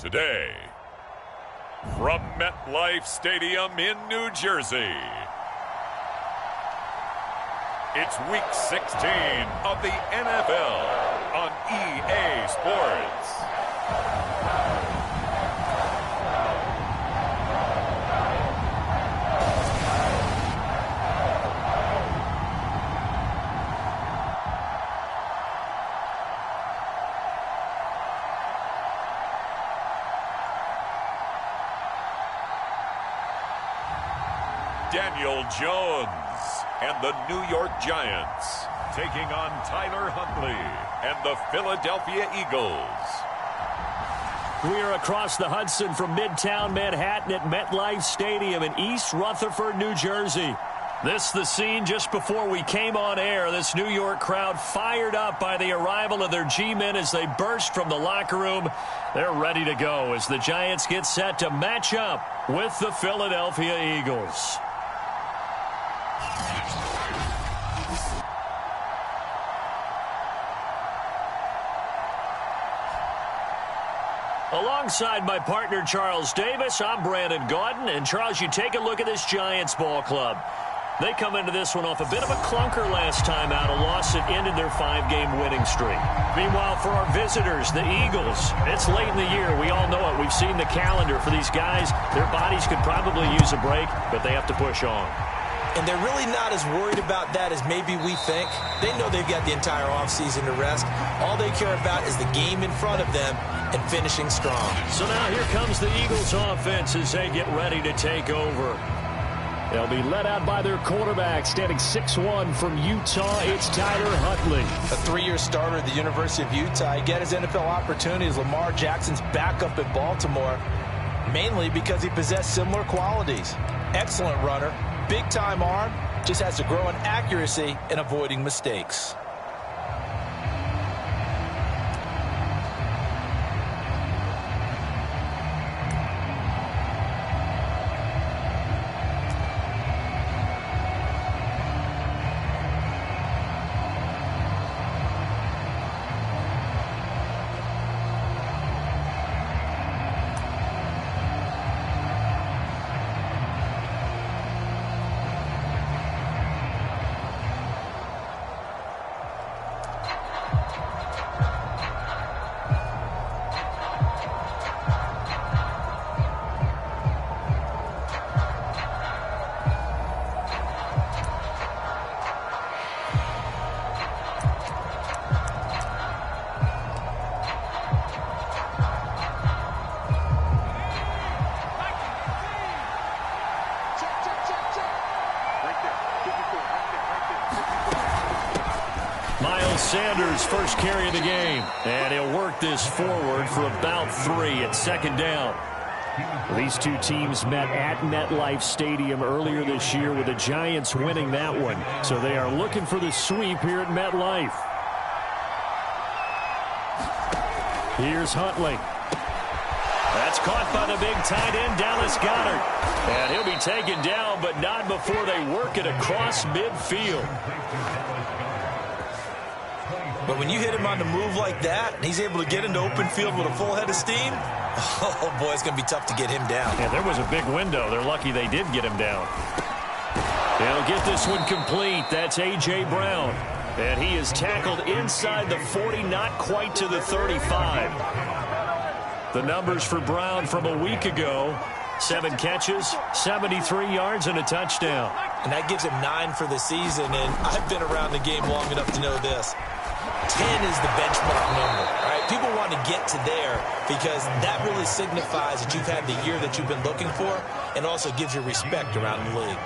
Today, from MetLife Stadium in New Jersey, it's Week 16 of the NFL on EA Sports. Daniel Jones and the New York Giants taking on Tyler Huntley and the Philadelphia Eagles. We are across the Hudson from Midtown Manhattan at MetLife Stadium in East Rutherford, New Jersey. This is the scene just before we came on air. This New York crowd fired up by the arrival of their G-men as they burst from the locker room. They're ready to go as the Giants get set to match up with the Philadelphia Eagles. Alongside my partner, Charles Davis, I'm Brandon Gaudin. And, Charles, you take a look at this Giants ball club. They come into this one off a bit of a clunker last time out, a loss that ended their 5-game winning streak. Meanwhile, for our visitors, the Eagles, it's late in the year. We all know it. We've seen the calendar for these guys. Their bodies could probably use a break, but they have to push on. And they're really not as worried about that as maybe we think. They know they've got the entire offseason to rest. All they care about is the game in front of them and finishing strong. So now here comes the Eagles offense as they get ready to take over. They'll be led out by their quarterback, standing 6'1" from Utah. It's Tyler Huntley. A 3-year starter at the University of Utah. He got his NFL opportunity as Lamar Jackson's backup at Baltimore, mainly because he possessed similar qualities. Excellent runner, big-time arm, just has to grow in accuracy and avoiding mistakes. Sanders first carry of the game, and he'll work this forward for about 3 at second down. These two teams met at MetLife Stadium earlier this year with the Giants winning that one. So they are looking for the sweep here at MetLife. Here's Huntley. That's caught by the big tight end, Dallas Goedert. And he'll be taken down, but not before they work it across midfield. But when you hit him on the move like that, and he's able to get into open field with a full head of steam, oh, boy, it's going to be tough to get him down. Yeah, there was a big window. They're lucky they did get him down. They'll get this one complete. That's A.J. Brown. And he is tackled inside the 40, not quite to the 35. The numbers for Brown from a week ago: 7 catches, 73 yards, and a touchdown. And that gives him 9 for the season, and I've been around the game long enough to know this. 10 is the benchmark number, right? People want to get to there because that really signifies that you've had the year that you've been looking for and also gives you respect around the league.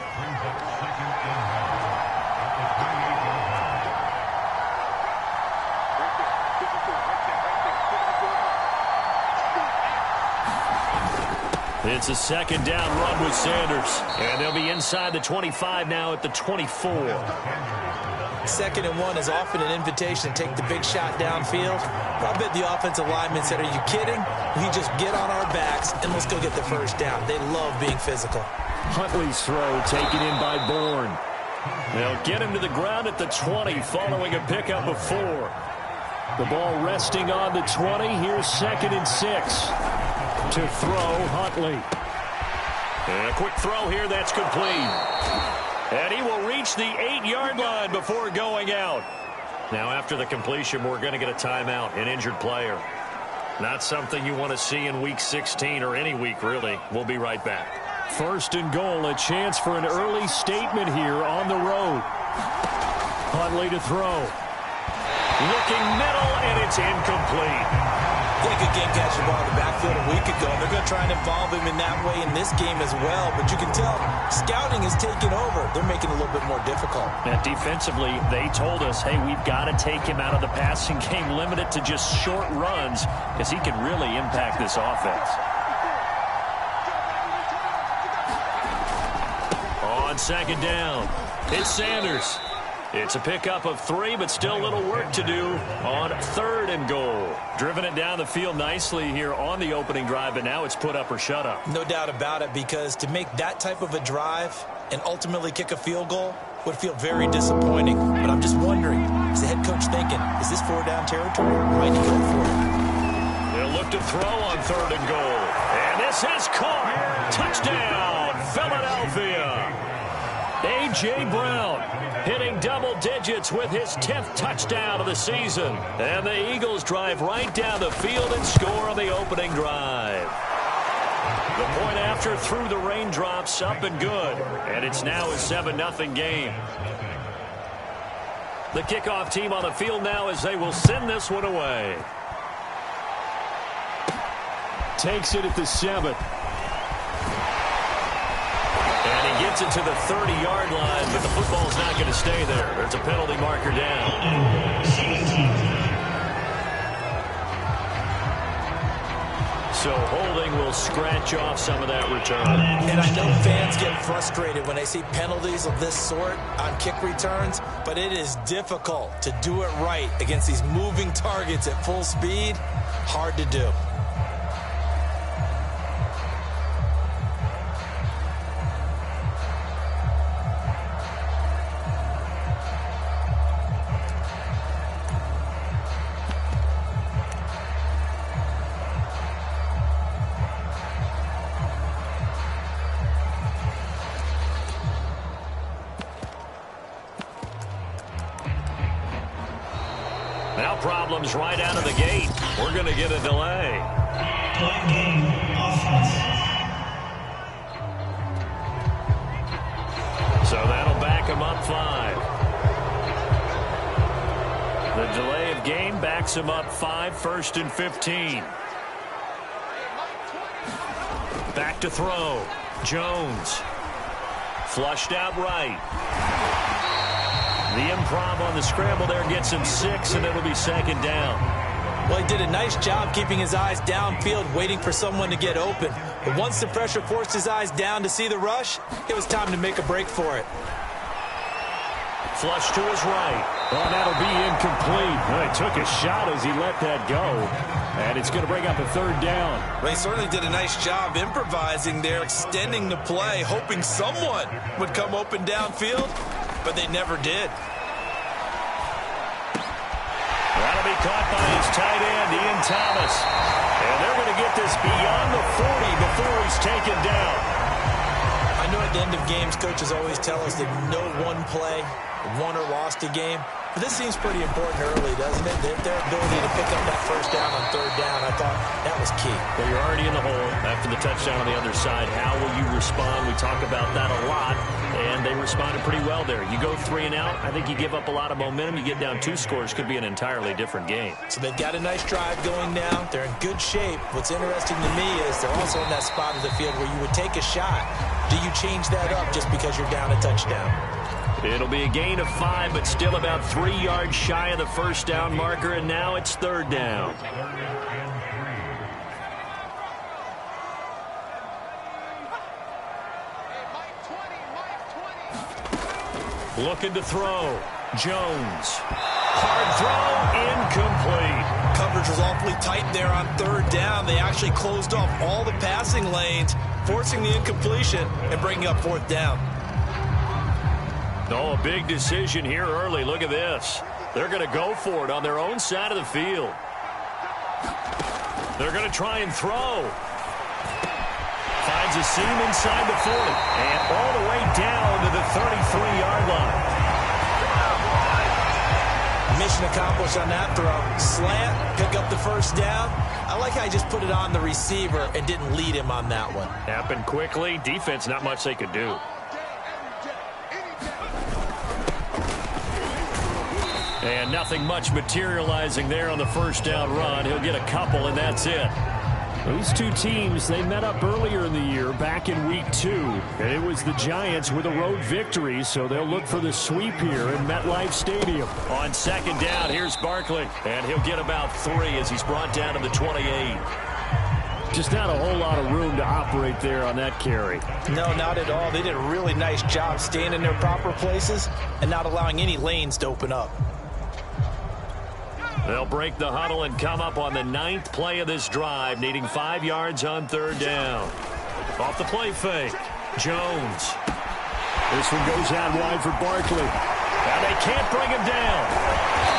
It's a second down run with Sanders. And they'll be inside the 25 now at the 24. 2nd and 1 is often an invitation to take the big shot downfield. But I bet the offensive linemen said, are you kidding? We just get on our backs and let's go get the first down. They love being physical. Huntley's throw taken in by Bourne. They'll get him to the ground at the 20 following a pickup of 4. The ball resting on the 20. Here's 2nd and 6. To throw, Huntley. And a quick throw here that's complete. And he will reach the 8-yard line before going out. Now after the completion, we're going to get a timeout, an injured player. Not something you want to see in Week 16 or any week, really. We'll be right back. First and goal, a chance for an early statement here on the road. Huntley to throw. Looking middle, and it's incomplete. They could game catch the ball in the backfield a week ago. They're going to try and involve him in that way in this game as well. But you can tell scouting is taking over. They're making it a little bit more difficult. And defensively, they told us, hey, we've got to take him out of the passing game, limit it to just short runs, because he can really impact this offense. On second down, it's Sanders. It's a pickup of 3, but still a little work to do on third and goal. Driven it down the field nicely here on the opening drive, but now it's put up or shut up. No doubt about it, because to make that type of a drive and ultimately kick a field goal would feel very disappointing. But I'm just wondering, is the head coach thinking, is this 4-down territory? Might he go for it? They'll look to throw on third and goal. And this is caught. Touchdown, Philadelphia. A.J. Brown hitting double digits with his 10th touchdown of the season. And the Eagles drive right down the field and score on the opening drive. The point after through the raindrops, up and good. And it's now a 7-0 game. The kickoff team on the field now as they will send this one away. Takes it at the 7th. And he gets it to the 30-yard line, but the football's not going to stay there. There's a penalty marker down. So holding will scratch off some of that return. And I know fans get frustrated when they see penalties of this sort on kick returns, but it is difficult to do it right against these moving targets at full speed. Hard to do. Now problems right out of the gate. We're going to get a delay. Game offense. So that'll back him up 5. The delay of game backs him up 5, 1st and 15. Back to throw. Jones. Flushed out right. The improv on the scramble there gets him 6, and it'll be 2nd down. Well, he did a nice job keeping his eyes downfield, waiting for someone to get open. But once the pressure forced his eyes down to see the rush, it was time to make a break for it. Flush to his right. Well, that'll be incomplete. Well, he took a shot as he let that go. And it's going to bring up a 3rd down. Well, he certainly did a nice job improvising there, extending the play, hoping someone would come open downfield, but they never did. That'll be caught by his tight end, Ian Thomas. And they're going to get this beyond the 40 before he's taken down. I know at the end of games, coaches always tell us that no one play won or lost a game. But this seems pretty important early, doesn't it? Their ability to pick up that 1st down on 3rd down, I thought that was key. Well, you're already in the hole after the touchdown on the other side. How will you respond? We talk about that a lot, and they responded pretty well there. You go 3 and out, I think you give up a lot of momentum. You get down 2 scores, could be an entirely different game. So they've got a nice drive going now. They're in good shape. What's interesting to me is they're also in that spot of the field where you would take a shot. Do you change that up just because you're down a touchdown? It'll be a gain of 5, but still about 3 yards shy of the 1st down marker, and now it's 3rd down. Looking to throw. Jones. Hard throw, incomplete. Coverage was awfully tight there on 3rd down. They actually closed off all the passing lanes, forcing the incompletion and bringing up 4th down. Oh, a big decision here early. Look at this. They're going to go for it on their own side of the field. They're going to try and throw. a seam inside the 40. And all the way down to the 33-yard line. Mission accomplished on that throw. Slant, pick up the first down. I like how he just put it on the receiver and didn't lead him on that one. Happened quickly. Defense, not much they could do. And nothing much materializing there on the first down run. He'll get a couple, and that's it. These two teams, they met up earlier in the year, back in Week 2. And it was the Giants with a road victory, so they'll look for the sweep here in MetLife Stadium. On second down, here's Barkley. And he'll get about 3 as he's brought down to the 28. Just not a whole lot of room to operate there on that carry. No, not at all. They did a really nice job staying in their proper places and not allowing any lanes to open up. They'll break the huddle and come up on the 9th play of this drive, needing 5 yards on third down. Off the play fake. Jones. This one goes out wide for Barkley. And they can't bring him down.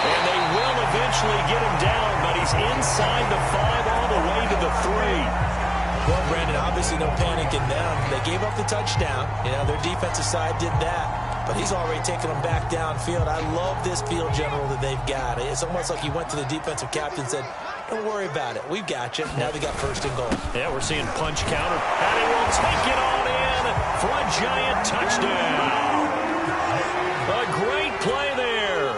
And they will eventually get him down, but he's inside the 5 all the way to the 3. Well, Brandon, obviously no panic in them. They gave up the touchdown. You know, their defensive side did that. But he's already taken them back downfield. I love this field general that they've got. It's almost like he went to the defensive captain and said, don't worry about it. We've got you. Now they got first and goal. Yeah, we're seeing punch counter. And he will take it on in for a Giant touchdown. A great play there.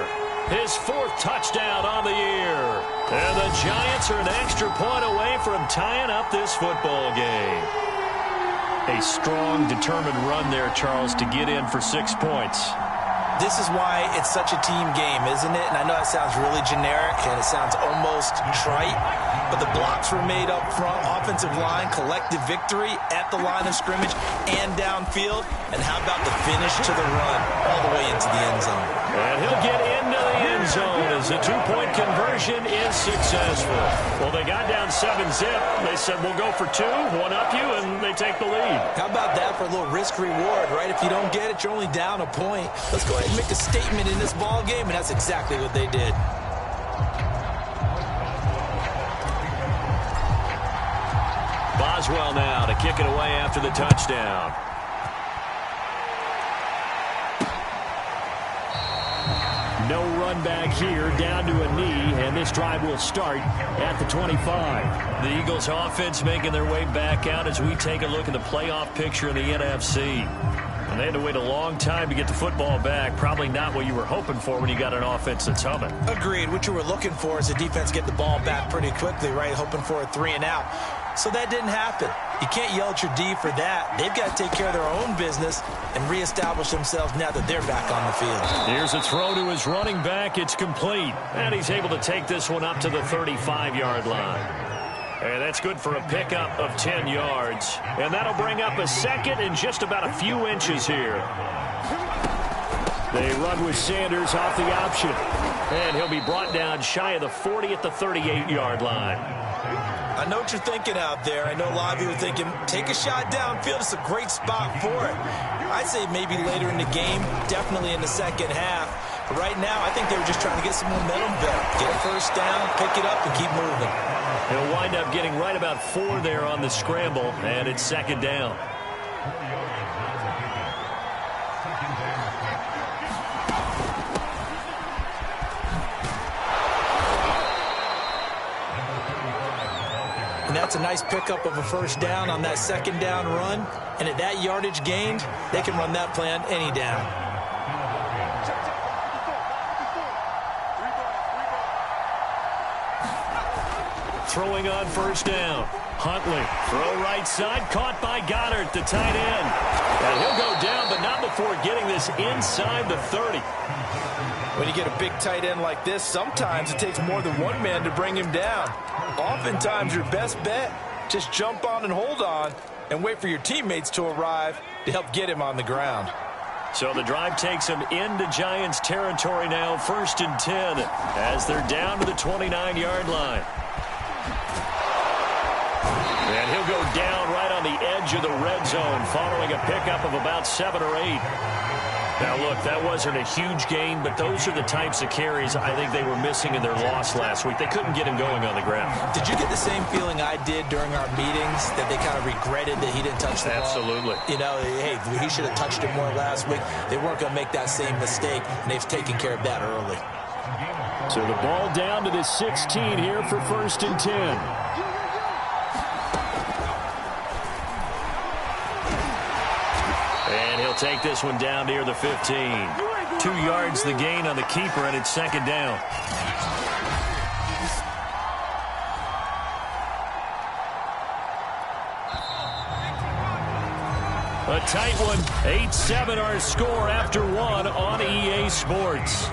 His 4th touchdown on the year. And the Giants are an extra point away from tying up this football game. A strong, determined run there, Charles, to get in for 6 points. This is why it's such a team game, isn't it? And I know it sounds really generic and it sounds almost trite, but the blocks were made up front, offensive line, collective victory at the line of scrimmage and downfield. And how about the finish to the run all the way into the end zone? And he'll get into the end zone as the 2-point conversion is successful. Well, they got down 7-zip. They said, we'll go for 2, one up you, and they take the lead. How about that for a little risk-reward, right? If you don't get it, you're only down a point. Let's go ahead and make a statement in this ball game, and that's exactly what they did. Boswell now to kick it away after the touchdown. No run back here, down to a knee, and this drive will start at the 25. The Eagles offense making their way back out as we take a look at the playoff picture in the NFC. And they had to wait a long time to get the football back. Probably not what you were hoping for when you got an offense that's humming. Agreed. What you were looking for is the defense get the ball back pretty quickly, right? Hoping for a 3 and out. So that didn't happen. You can't yell at your D for that. They've got to take care of their own business and reestablish themselves now that they're back on the field. Here's a throw to his running back. It's complete. And he's able to take this one up to the 35-yard line. And that's good for a pickup of 10 yards. And that'll bring up a second and just about a few inches here. They run with Sanders off the option. And he'll be brought down shy of the 40 at the 38-yard line. I know what you're thinking out there. I know a lot of you are thinking, take a shot downfield. It's a great spot for it. I'd say maybe later in the game, definitely in the second half. But right now, I think they were just trying to get some momentum built. Get a first down, pick it up, and keep moving. He'll wind up getting right about 4 there on the scramble, and it's second down. And that's a nice pickup of a first down on that second down run. And at that yardage gained, they can run that play on any down. Throwing on first down. Huntley, throw right side, caught by Goddard, the tight end. And he'll go down, but not before getting this inside the 30. When you get a big tight end like this, sometimes it takes more than one man to bring him down. Oftentimes, your best bet, just jump on and hold on and wait for your teammates to arrive to help get him on the ground. So the drive takes him into Giants territory now, 1st and 10, as they're down to the 29-yard line. And he'll go down right on the edge of the red zone following a pickup of about 7 or 8. Now, look, that wasn't a huge gain, but those are the types of carries I think they were missing in their loss last week. They couldn't get him going on the ground. Did you get the same feeling I did during our meetings, that they kind of regretted that he didn't touch the ball? Absolutely. You know, hey, he should have touched it more last week. They weren't going to make that same mistake, and they've taken care of that early. So the ball down to the 16 here for 1st and 10. And he'll take this one down near the 15. 2 yards the gain on the keeper, and it's 2nd down. A tight one. 8-7 our score after 1 on EA Sports.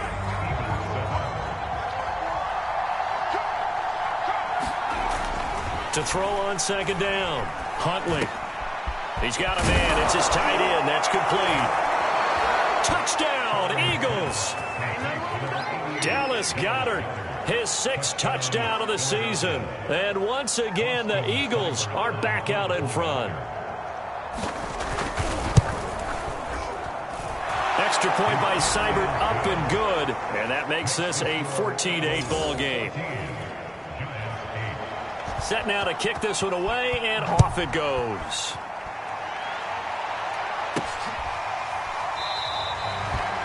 To throw on 2nd down. Huntley. He's got a man. It's his tight end. That's complete. Touchdown, Eagles. Dallas Goedert, his 6th touchdown of the season. And once again, the Eagles are back out in front. Extra point by Seibert, up and good. And that makes this a 14-8 ball game. Set now to kick this one away, and off it goes.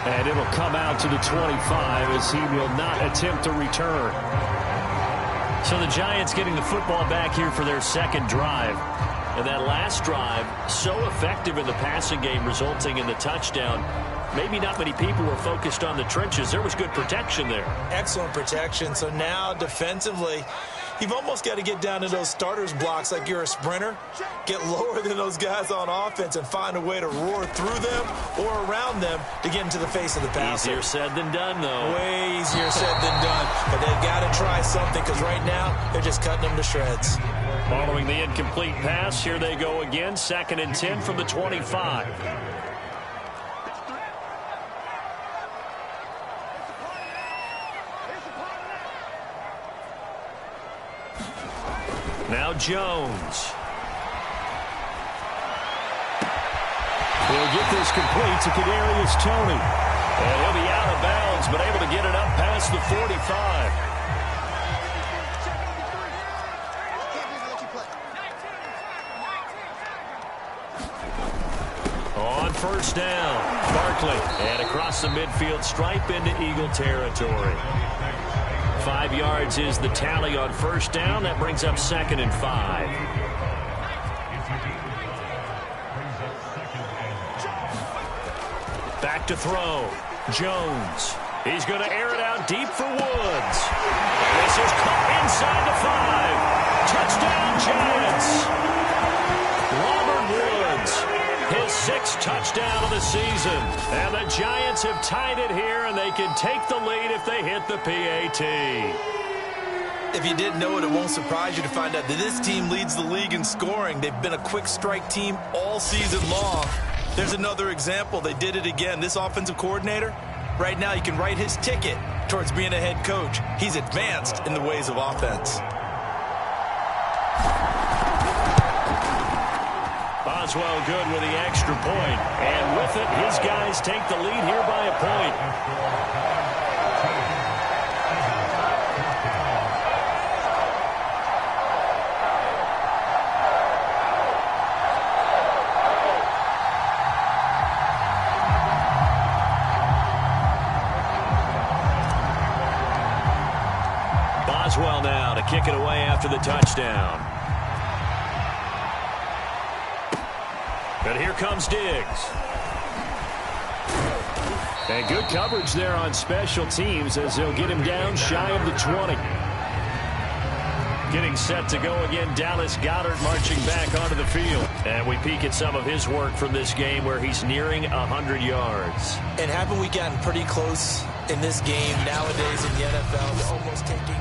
And it'll come out to the 25 as he will not attempt to return. So the Giants getting the football back here for their 2nd drive. And that last drive, so effective in the passing game, resulting in the touchdown. Maybe not many people were focused on the trenches. There was good protection there. Excellent protection. So now defensively, you've almost got to get down to those starters blocks like you're a sprinter. Get lower than those guys on offense and find a way to roar through them or around them to get into the face of the passer. Easier said than done, though. Way easier said than done. But they've got to try something, because right now they're just cutting them to shreds. Following the incomplete pass, here they go again. 2nd and 10 from the 25. Now Jones. He'll get this complete to Kadarius Toney. And he'll be out of bounds, but able to get it up past the 45. On 1st down, Barkley. And across the midfield stripe into Eagle territory. 5 yards is the tally on 1st down. That brings up 2nd and 5. Back to throw. Jones. He's going to air it out deep for Woods. This is caught inside the 5. Touchdown, Giants. Robert Woods. His 6th touchdown of the season. And the Giants have tied it here, and they can take the lead if they hit the PAT. If you didn't know it, it won't surprise you to find out that this team leads the league in scoring. They've been a quick strike team all season long. There's another example. They did it again. This offensive coordinator, right now you can write his ticket towards being a head coach. He's advanced in the ways of offense. Boswell good with the extra point. And with it, his guys take the lead here by a point. Boswell now to kick it away after the touchdown. But here comes Diggs. And good coverage there on special teams as they'll get him down shy of the 20. Getting set to go again, Dallas Goedert marching back onto the field. And we peek at some of his work from this game where he's nearing 100 yards. And haven't we gotten pretty close in this game nowadays in the NFL to almost taking...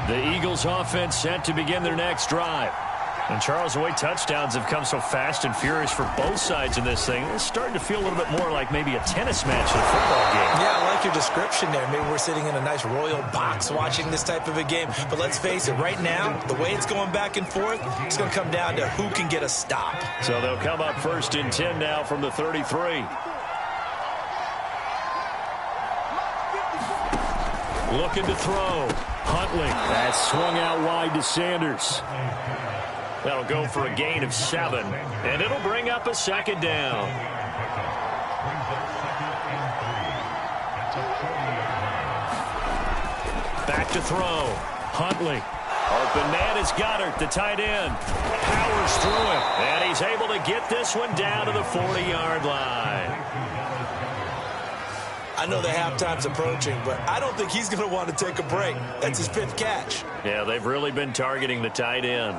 The Eagles offense set to begin their next drive. And Charles, the way touchdowns have come so fast and furious for both sides in this thing, it's starting to feel a little bit more like maybe a tennis match in a football game. Yeah, I like your description there. Maybe we're sitting in a nice royal box watching this type of a game. But let's face it, right now, the way it's going back and forth, it's going to come down to who can get a stop. So they'll come up 1st and 10 now from the 33. Looking to throw. Huntley. That swung out wide to Sanders. That'll go for a gain of 7. And it'll bring up a 2nd down. Back to throw. Huntley. Open man is Goddard, the tight end. Powers through it. And he's able to get this one down to the 40-yard line. I know the halftime's approaching, but I don't think he's going to want to take a break. That's his 5th catch. Yeah, they've really been targeting the tight end.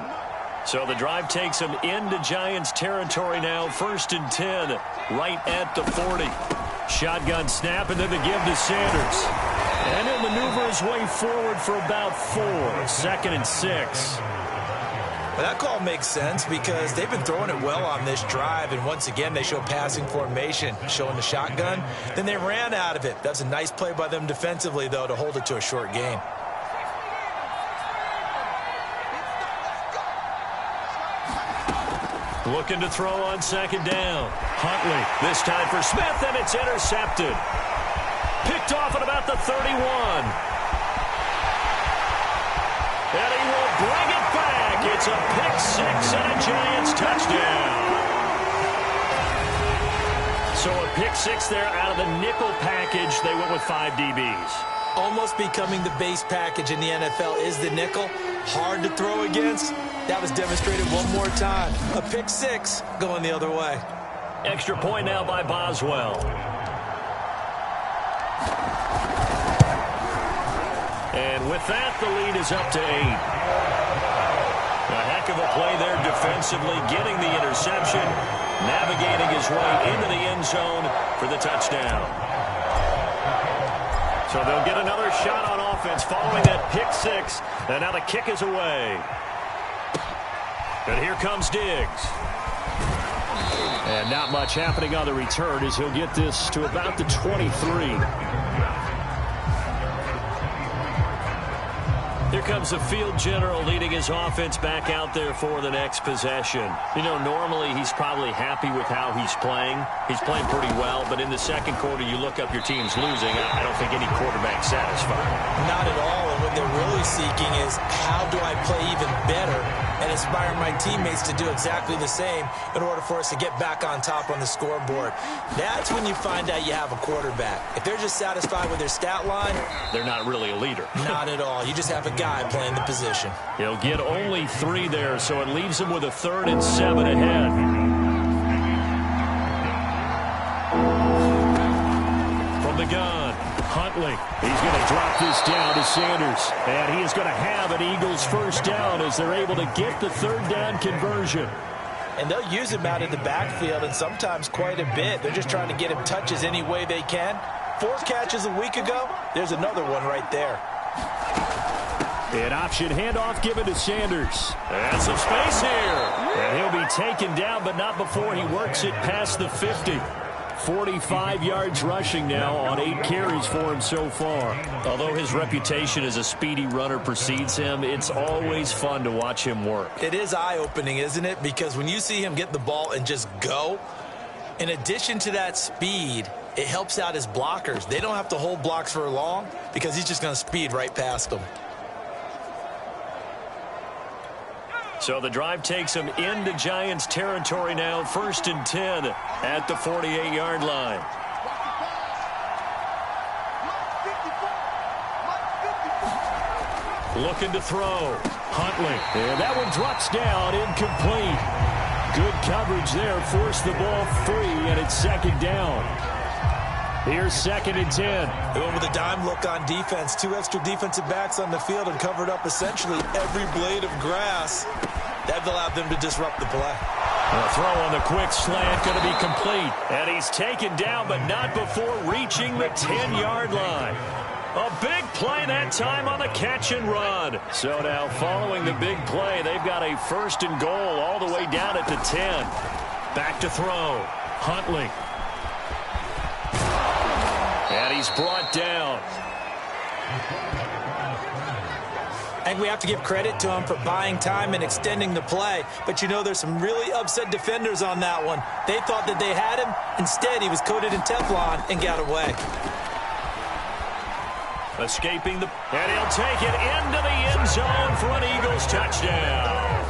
So the drive takes them into Giants territory now. 1st and 10, right at the 40. Shotgun snap, and then the give to Sanders. And he'll maneuver his way forward for about 4. 2nd and 6. Well, that call makes sense because they've been throwing it well on this drive, and once again they show passing formation, showing the shotgun. Then they ran out of it. That's a nice play by them defensively, though, to hold it to a short gain. Looking to throw on 2nd down. Huntley, this time for Smith, and it's intercepted. Picked off at about the 31. And he will bring it back. It's a pick-6 and a Giants touchdown. So a pick-6 there out of the nickel package. They went with 5 DBs. Almost becoming the base package in the NFL is the nickel. Hard to throw against. That was demonstrated one more time. A pick-6 going the other way. Extra point now by Boswell. And with that, the lead is up to 8. A heck of a play there defensively, getting the interception, navigating his way into the end zone for the touchdown. So they'll get another shot on offense following that pick-6, and now the kick is away. And here comes Diggs. And not much happening on the return as he'll get this to about the 23. Here comes the field general leading his offense back out there for the next possession. You know, normally he's probably happy with how he's playing. He's playing pretty well, but in the second quarter, you look up your team's losing. I don't think any quarterback's satisfied. Not at all, and what they're really seeking is how do I play even better and inspire my teammates to do exactly the same in order for us to get back on top on the scoreboard. That's when you find out you have a quarterback. If they're just satisfied with their stat line, they're not really a leader. Not at all. You just have a guy playing the position. He'll get only 3 there, so it leaves him with a 3rd and 7 ahead. From the gun, Huntley. He's going to drop this down to Sanders. And he is going to have an Eagles 1st down as they're able to get the 3rd down conversion. And they'll use him out in the backfield, and sometimes quite a bit. They're just trying to get him touches any way they can. 4 catches a week ago. There's another one right there. An option handoff given to Sanders. And some space here. And he'll be taken down, but not before he works it past the 50. 45 yards rushing now on 8 carries for him so far. Although his reputation as a speedy runner precedes him, it's always fun to watch him work. It is eye-opening, isn't it? Because when you see him get the ball and just go, in addition to that speed, it helps out his blockers. They don't have to hold blocks for long because he's just going to speed right past them. So the drive takes him into Giants territory now. 1st and 10 at the 48-yard line. Looking to throw. Huntley. And that one drops down, incomplete. Good coverage there. Forced the ball free, and it's 2nd down. Here's 2nd and 10. They went with a dime look on defense. 2 extra defensive backs on the field and covered up essentially every blade of grass. That allowed them to disrupt the play. A throw on the quick slant going to be complete. And he's taken down, but not before reaching the 10-yard line. A big play that time on the catch and run. So now following the big play, they've got a 1st and goal all the way down at the 10. Back to throw. Huntley. And he's brought down. I think we have to give credit to him for buying time and extending the play. But, you know, there's some really upset defenders on that one. They thought that they had him. Instead, he was coated in Teflon and got away. Escaping the... And he'll take it into the end zone for an Eagles touchdown.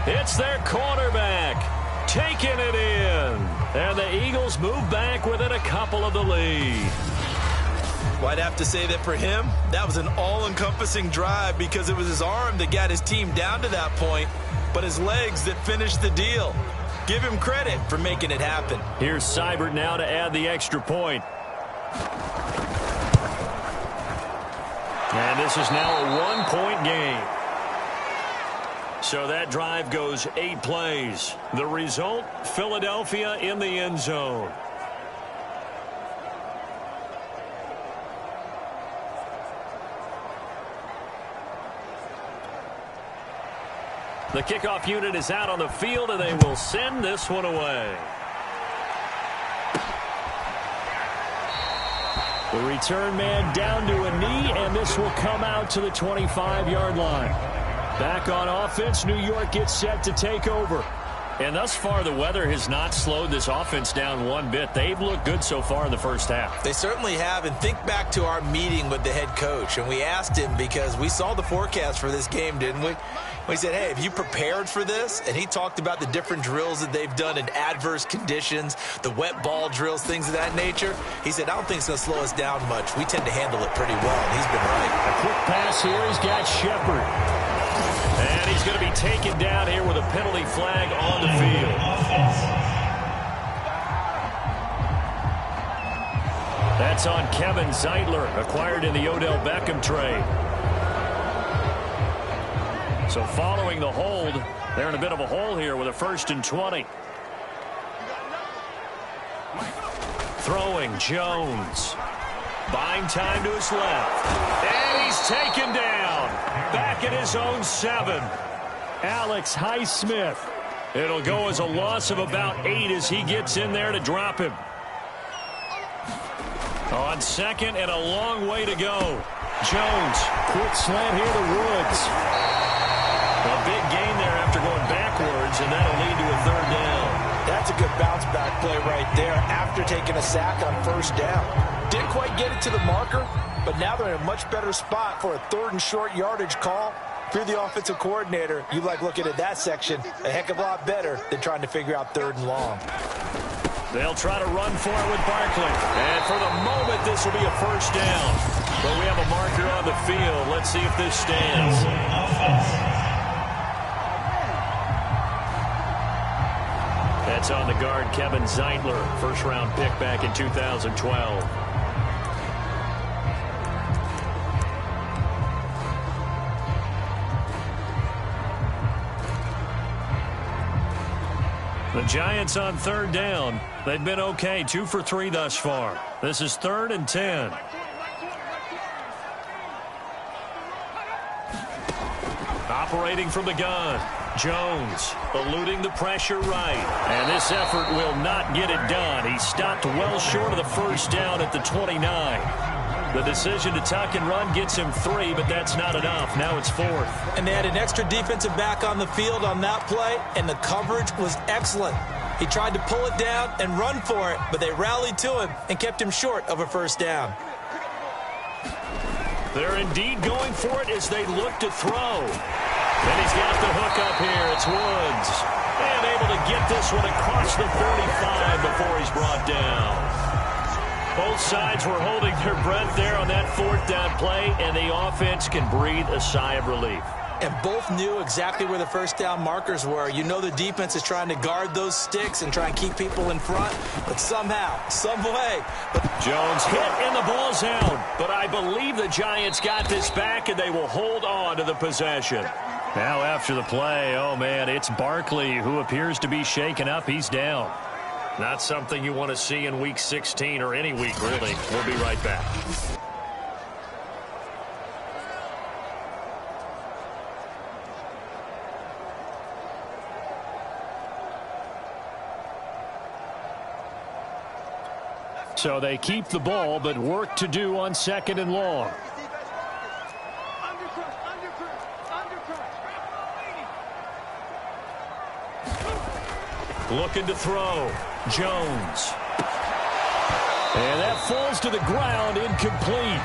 It's their quarterback taking it in. And the Eagles move back within a couple of the lead. Well, I'd have to say that for him, that was an all-encompassing drive because it was his arm that got his team down to that point, but his legs that finished the deal. Give him credit for making it happen. Here's Seibert now to add the extra point. And this is now a one-point game. So that drive goes 8 plays. The result, Philadelphia in the end zone. The kickoff unit is out on the field, and they will send this one away. The return man down to a knee, and this will come out to the 25-yard line. Back on offense, New York gets set to take over. And thus far, the weather has not slowed this offense down one bit. They've looked good so far in the first half. They certainly have. And think back to our meeting with the head coach. And we asked him because we saw the forecast for this game, didn't we? We said, hey, have you prepared for this? And he talked about the different drills that they've done in adverse conditions, the wet ball drills, things of that nature. He said, I don't think it's going to slow us down much. We tend to handle it pretty well, and he's been right. A quick pass here. He's got Shepard. And he's going to be taken down here with a penalty flag on the field. That's on Kevin Zeitler, acquired in the Odell Beckham trade. So following the hold, they're in a bit of a hole here with a 1st and 20. Throwing Jones. Buying time to his left. And he's taken down. Back at his own 7. Alex Highsmith. It'll go as a loss of about 8 as he gets in there to drop him. On 2nd and a long way to go. Jones. Quick slant here to Woods. A big gain there after going backwards, and that'll lead to a 3rd down. That's a good bounce-back play right there after taking a sack on 1st down. Didn't quite get it to the marker, but now they're in a much better spot for a 3rd and short yardage call. If you're the offensive coordinator, you like looking at that section a heck of a lot better than trying to figure out 3rd and long. They'll try to run for it with Barkley. And for the moment, this will be a 1st down. But we have a marker on the field. Let's see if this stands. That's on the guard, Kevin Zeitler, 1st-round pick back in 2012. The Giants on 3rd down. They've been okay, 2 for 3 thus far. This is 3rd and 10. Operating from the gun. Jones eluding the pressure right. And this effort will not get it done. He stopped well short of the 1st down at the 29. The decision to tuck and run gets him 3, but that's not enough. Now it's 4th. And they had an extra defensive back on the field on that play, and the coverage was excellent. He tried to pull it down and run for it, but they rallied to him and kept him short of a 1st down. They're indeed going for it as they look to throw. And he's got the hook up here. It's Woods. And able to get this one across the 35 before he's brought down. Both sides were holding their breath there on that 4th down play, and the offense can breathe a sigh of relief. And both knew exactly where the 1st down markers were. You know the defense is trying to guard those sticks and try and keep people in front, but somehow, some way. Jones hit and the ball's out, but I believe the Giants got this back, and they will hold on to the possession. Now after the play, oh man, it's Barkley who appears to be shaken up. He's down. Not something you want to see in Week 16 or any week, really. We'll be right back. So they keep the ball, but work to do on 2nd and long. Looking to throw. Jones. And that falls to the ground, incomplete.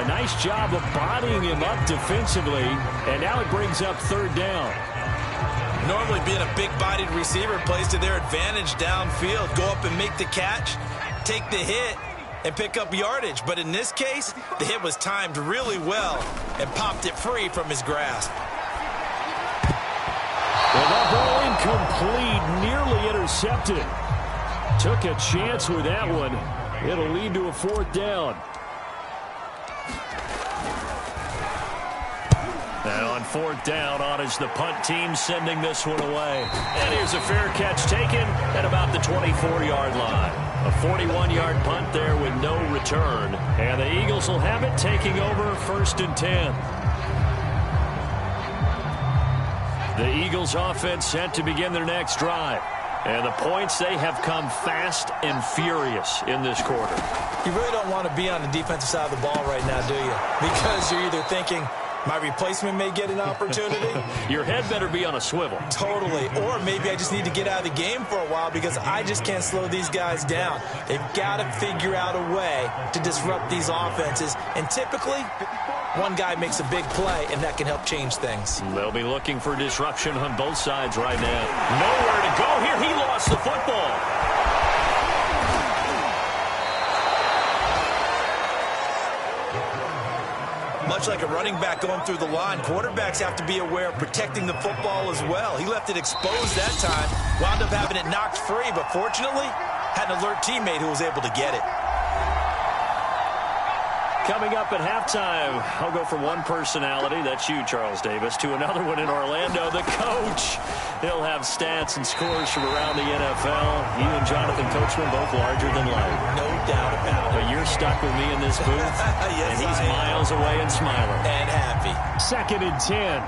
A nice job of bodying him up defensively, and now it brings up 3rd down. Normally being a big-bodied receiver plays to their advantage downfield. Go up and make the catch, take the hit, and pick up yardage. But in this case, the hit was timed really well and popped it free from his grasp. Well, that ball incomplete, nearly intercepted. Took a chance with that one. It'll lead to a 4th down. And on 4th down, on is the punt team sending this one away. And here's a fair catch taken at about the 24-yard line. A 41-yard punt there with no return. And the Eagles will have it, taking over 1st and 10. The Eagles offense set to begin their next drive. And the points, they have come fast and furious in this quarter. You really don't want to be on the defensive side of the ball right now, do you? Because you're either thinking, my replacement may get an opportunity. Your head better be on a swivel. Totally. Or maybe I just need to get out of the game for a while because I just can't slow these guys down. They've got to figure out a way to disrupt these offenses. And typically, one guy makes a big play, and that can help change things. They'll be looking for disruption on both sides right now. Nowhere to go here. He lost the football. Much like a running back going through the line, quarterbacks have to be aware of protecting the football as well. He left it exposed that time, wound up having it knocked free, but fortunately, had an alert teammate who was able to get it. Coming up at halftime, I'll go from one personality, that's you, Charles Davis, to another one in Orlando, the coach. He'll have stats and scores from around the NFL. You and Jonathan Coachman both larger than life. No doubt about it. But you're stuck with me in this booth, yes, and he's miles away and smiling. And happy. 2nd and 10.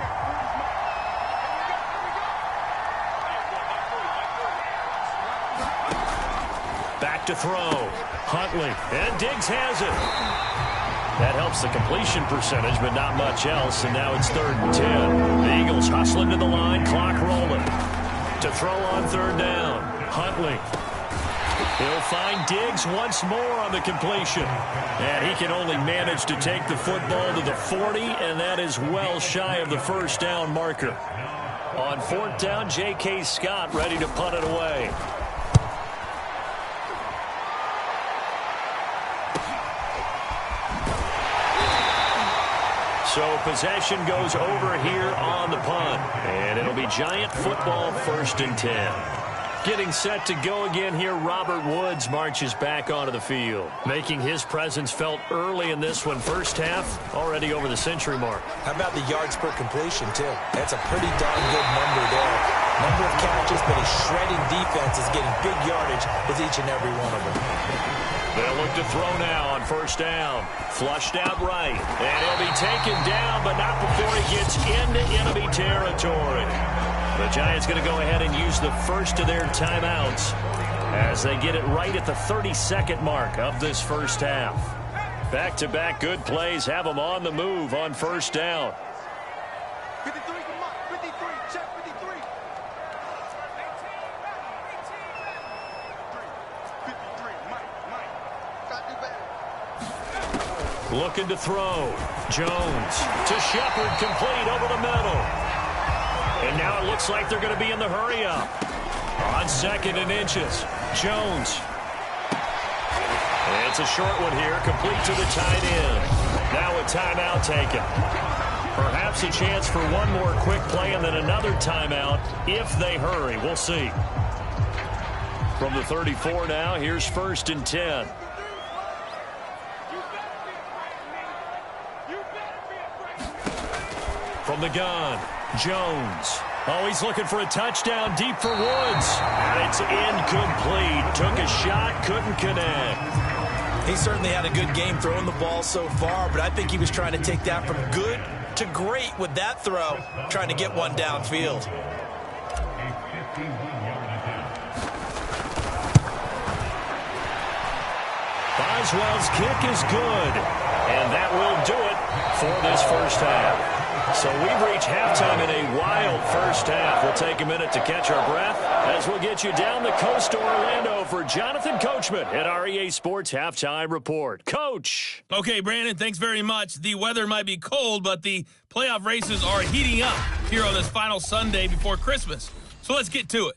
Back to throw. Huntley, and Diggs has it. That helps the completion percentage, but not much else, and now it's 3rd and 10. The Eagles hustling to the line, clock rolling. To throw on 3rd down, Huntley. He'll find Diggs once more on the completion. And he can only manage to take the football to the 40, and that is well shy of the 1st down marker. On 4th down, J.K. Scott ready to punt it away. So possession goes over here on the punt. And it'll be Giant football, 1st and 10. Getting set to go again here, Robert Woods marches back onto the field. Making his presence felt early in this one. First half, already over the century mark. How about the yards per completion, too? That's a pretty darn good number there. Number of catches, but a shredding defense is getting big yardage with each and every one of them. They'll look to throw now on 1st down. Flushed out right. And he'll be taken down, but not before he gets into enemy territory. The Giants going to go ahead and use the first of their timeouts as they get it right at the 32nd mark of this first half. Back-to-back good plays have them on the move on 1st down. 53, check 53. 53, Mike, got to do better. Looking to throw. Jones to Shepard, complete over the middle. And now it looks like they're going to be in the hurry-up. On 2nd and inches, Jones. And it's a short one here, complete to the tight end. Now a timeout taken. Perhaps a chance for one more quick play and then another timeout if they hurry. We'll see. From the 34 now, here's 1st and 10. From the gun, Jones. Oh, he's looking for a touchdown deep for Woods. And it's incomplete. Took a shot, couldn't connect. He certainly had a good game throwing the ball so far, but I think he was trying to take that from good to great with that throw, trying to get one downfield. Boswell's kick is good. And that will do it for this first half. So we've reached halftime in a wild first half. We'll take a minute to catch our breath as we'll get you down the coast to Orlando for Jonathan Coachman at our EA Sports Halftime Report. Coach. Okay, Brandon, thanks very much. The weather might be cold, but the playoff races are heating up here on this final Sunday before Christmas. So let's get to it.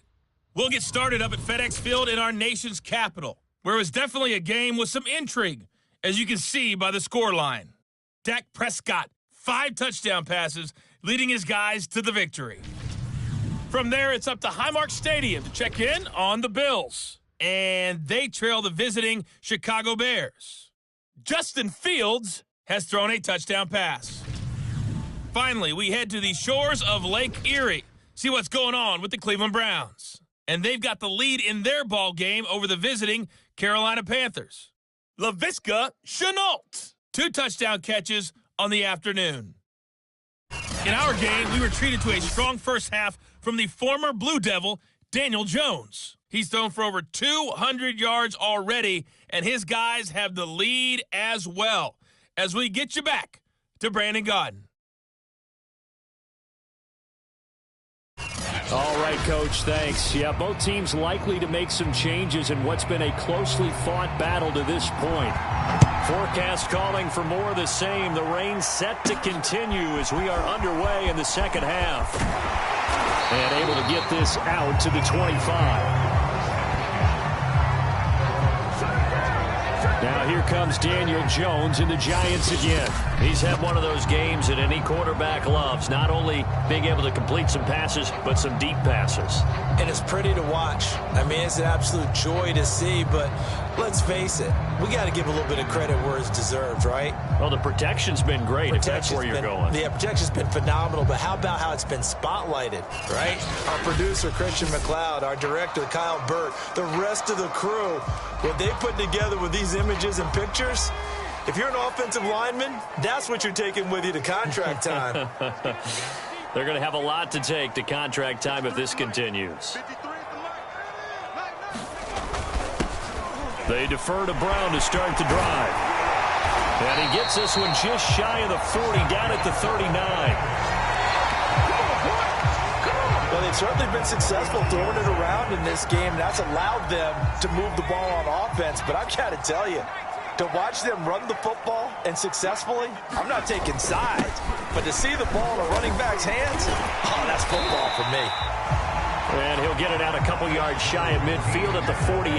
We'll get started up at FedEx Field in our nation's capital, where it was definitely a game with some intrigue, as you can see by the scoreline. Dak Prescott, 5 touchdown passes, leading his guys to the victory. From there, it's up to Highmark Stadium to check in on the Bills. And they trail the visiting Chicago Bears. Justin Fields has thrown a touchdown pass. Finally, we head to the shores of Lake Erie, see what's going on with the Cleveland Browns. And they've got the lead in their ball game over the visiting Carolina Panthers. Laviska Shenault, 2 touchdown catches on the afternoon. In our game, we were treated to a strong first half from the former Blue Devil, Daniel Jones. He's thrown for over 200 yards already, and his guys have the lead as well. As we get you back to Brandon Gaudin. All right, Coach, thanks. Yeah, both teams likely to make some changes in what's been a closely fought battle to this point. Forecast calling for more of the same. The rain set to continue as we are underway in the second half. And able to get this out to the 25. Now here comes Daniel Jones and the Giants again. He's had one of those games that any quarterback loves, not only being able to complete some passes, but some deep passes. And it's pretty to watch. I mean, it's an absolute joy to see, but let's face it, we got to give a little bit of credit where it's deserved, right? Well, the protection's been great, if that's where you're going. The protection's been phenomenal, but how about how it's been spotlighted, right? Our producer, Christian McLeod, our director, Kyle Burt, the rest of the crew, what they put together with these images and pictures, if you're an offensive lineman, that's what you're taking with you to contract time. They're going to have a lot to take to contract time if this continues. They defer to Brown to start the drive. And he gets this one just shy of the 40, down at the 39. Well, they've certainly been successful throwing it around in this game. That's allowed them to move the ball on offense. But I've got to tell you, to watch them run the football and successfully, I'm not taking sides. But to see the ball in a running back's hands, oh, that's football for me. And he'll get it out a couple yards shy of midfield at the 48.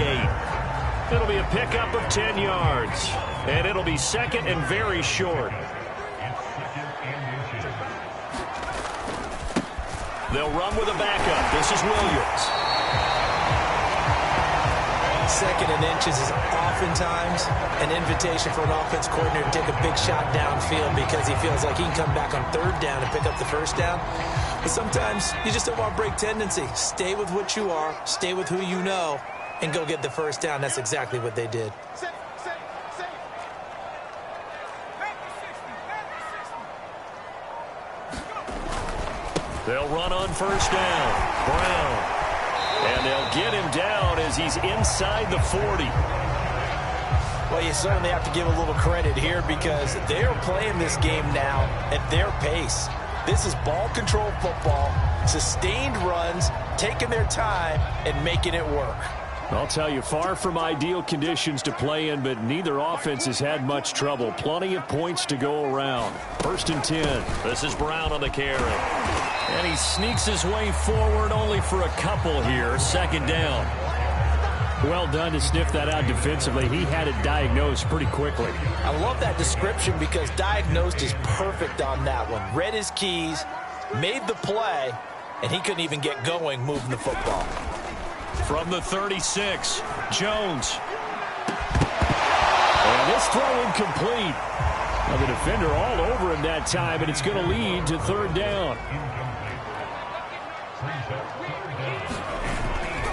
It'll be a pickup of 10 yards. And it'll be second and very short. They'll run with a backup. This is Williams. Second and inches is oftentimes an invitation for an offense coordinator to take a big shot downfield because he feels like he can come back on third down and pick up the first down. But sometimes you just don't want to break tendency. Stay with what you are, stay with who you know, and go get the first down. That's exactly what they did. They'll run on first down. Brown. And they'll get him down as he's inside the 40. Well, you certainly have to give a little credit here because they're playing this game now at their pace. This is ball control football, sustained runs, taking their time and making it work. I'll tell you, far from ideal conditions to play in, but neither offense has had much trouble. Plenty of points to go around. First and 10. This is Brown on the carry. And he sneaks his way forward only for a couple here. Second down. Well done to sniff that out defensively. He had it diagnosed pretty quickly. I love that description because diagnosed is perfect on that one. Read his keys, made the play, and he couldn't even get going moving the football. From the 36, Jones. And this throw incomplete. Now the defender all over him that time, and it's going to lead to third down.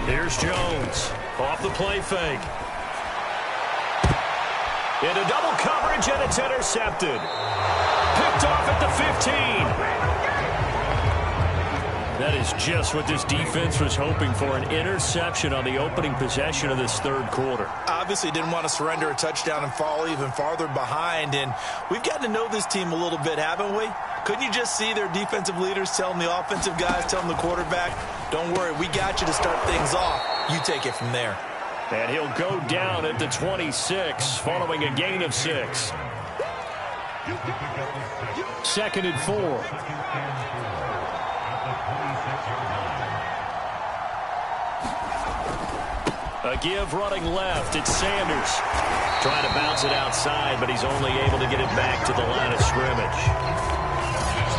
Here's Jones. Off the play fake. Into double coverage, and it's intercepted. Picked off at the 15. That is just what this defense was hoping for, an interception on the opening possession of this third quarter. Obviously didn't want to surrender a touchdown and fall even farther behind, and we've gotten to know this team a little bit, haven't we? Couldn't you just see their defensive leaders telling the offensive guys, telling the quarterback, don't worry, we got you to start things off. You take it from there. And he'll go down at the 26 following a gain of 6. 2nd and 4. A give running left. It's Sanders. Trying to bounce it outside, but he's only able to get it back to the line of scrimmage.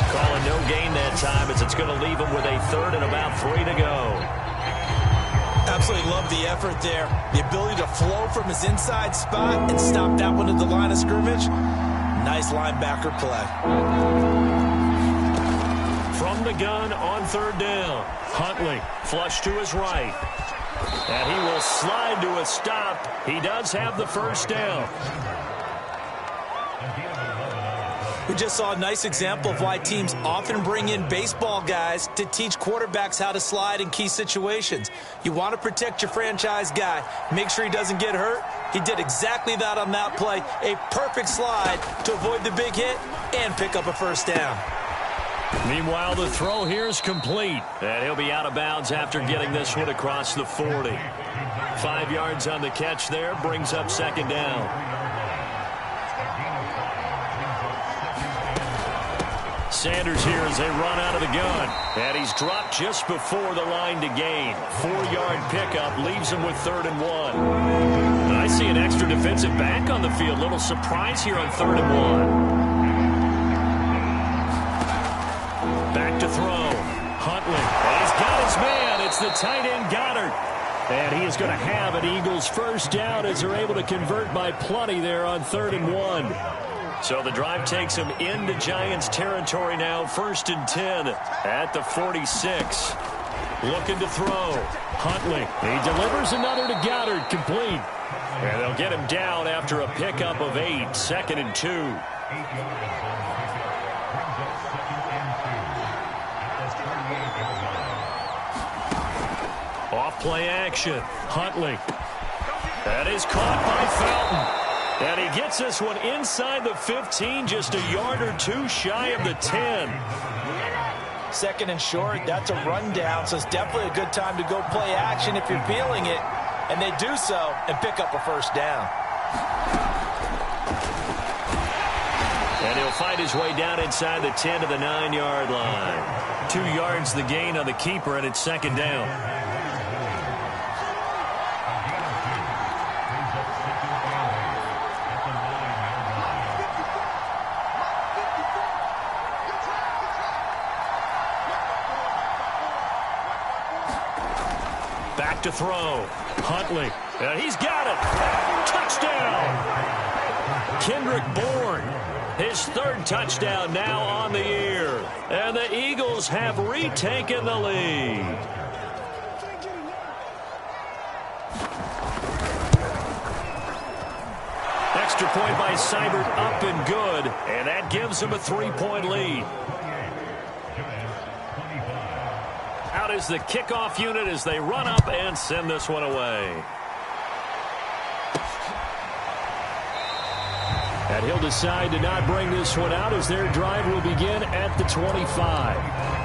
Calling no gain that time as it's going to leave him with a 3rd and about 3 to go. Absolutely love the effort there. The ability to flow from his inside spot and stop that one at the line of scrimmage. Nice linebacker play. From the gun on 3rd down. Huntley flush to his right. And he will slide to a stop. He does have the 1st down. We just saw a nice example of why teams often bring in baseball guys to teach quarterbacks how to slide in key situations. You want to protect your franchise guy. Make sure he doesn't get hurt. He did exactly that on that play. A perfect slide to avoid the big hit and pick up a 1st down. Meanwhile, the throw here is complete. And he'll be out of bounds after getting this one across the 40. 5 yards on the catch there, brings up 2nd down. Sanders here as they run out of the gun. And he's dropped just before the line to gain. 4-yard pickup leaves him with 3rd and 1. And I see an extra defensive back on the field. Little surprise here on 3rd and 1. Back to throw. Huntley. And he's got his man. It's the tight end Goddard. And he is going to have an Eagles 1st down as they're able to convert by plenty there on 3rd and 1. So the drive takes him into Giants territory now. 1st and 10 at the 46. Looking to throw. Huntley. He delivers another to Goddard. Complete. And they'll get him down after a pickup of 8. 2nd and 2. Off play action. Huntley. That is caught by Felton. And he gets this one inside the 15, just a yard or 2 shy of the 10. 2nd and short, that's a rundown, so it's definitely a good time to go play action if you're feeling it. And they do so and pick up a 1st down. And he'll find his way down inside the 10 to the 9-yard line. 2 yards the gain on the keeper, and it's 2nd down. Back to throw. Huntley. And he's got it. Touchdown. Kendrick Bourne. His 3rd touchdown now on the year. And the Eagles have retaken the lead. Extra point by Seibert up and good. And that gives him a 3-point lead. Out is the kickoff unit as they run up and send this one away. And he'll decide to not bring this one out as their drive will begin at the 25.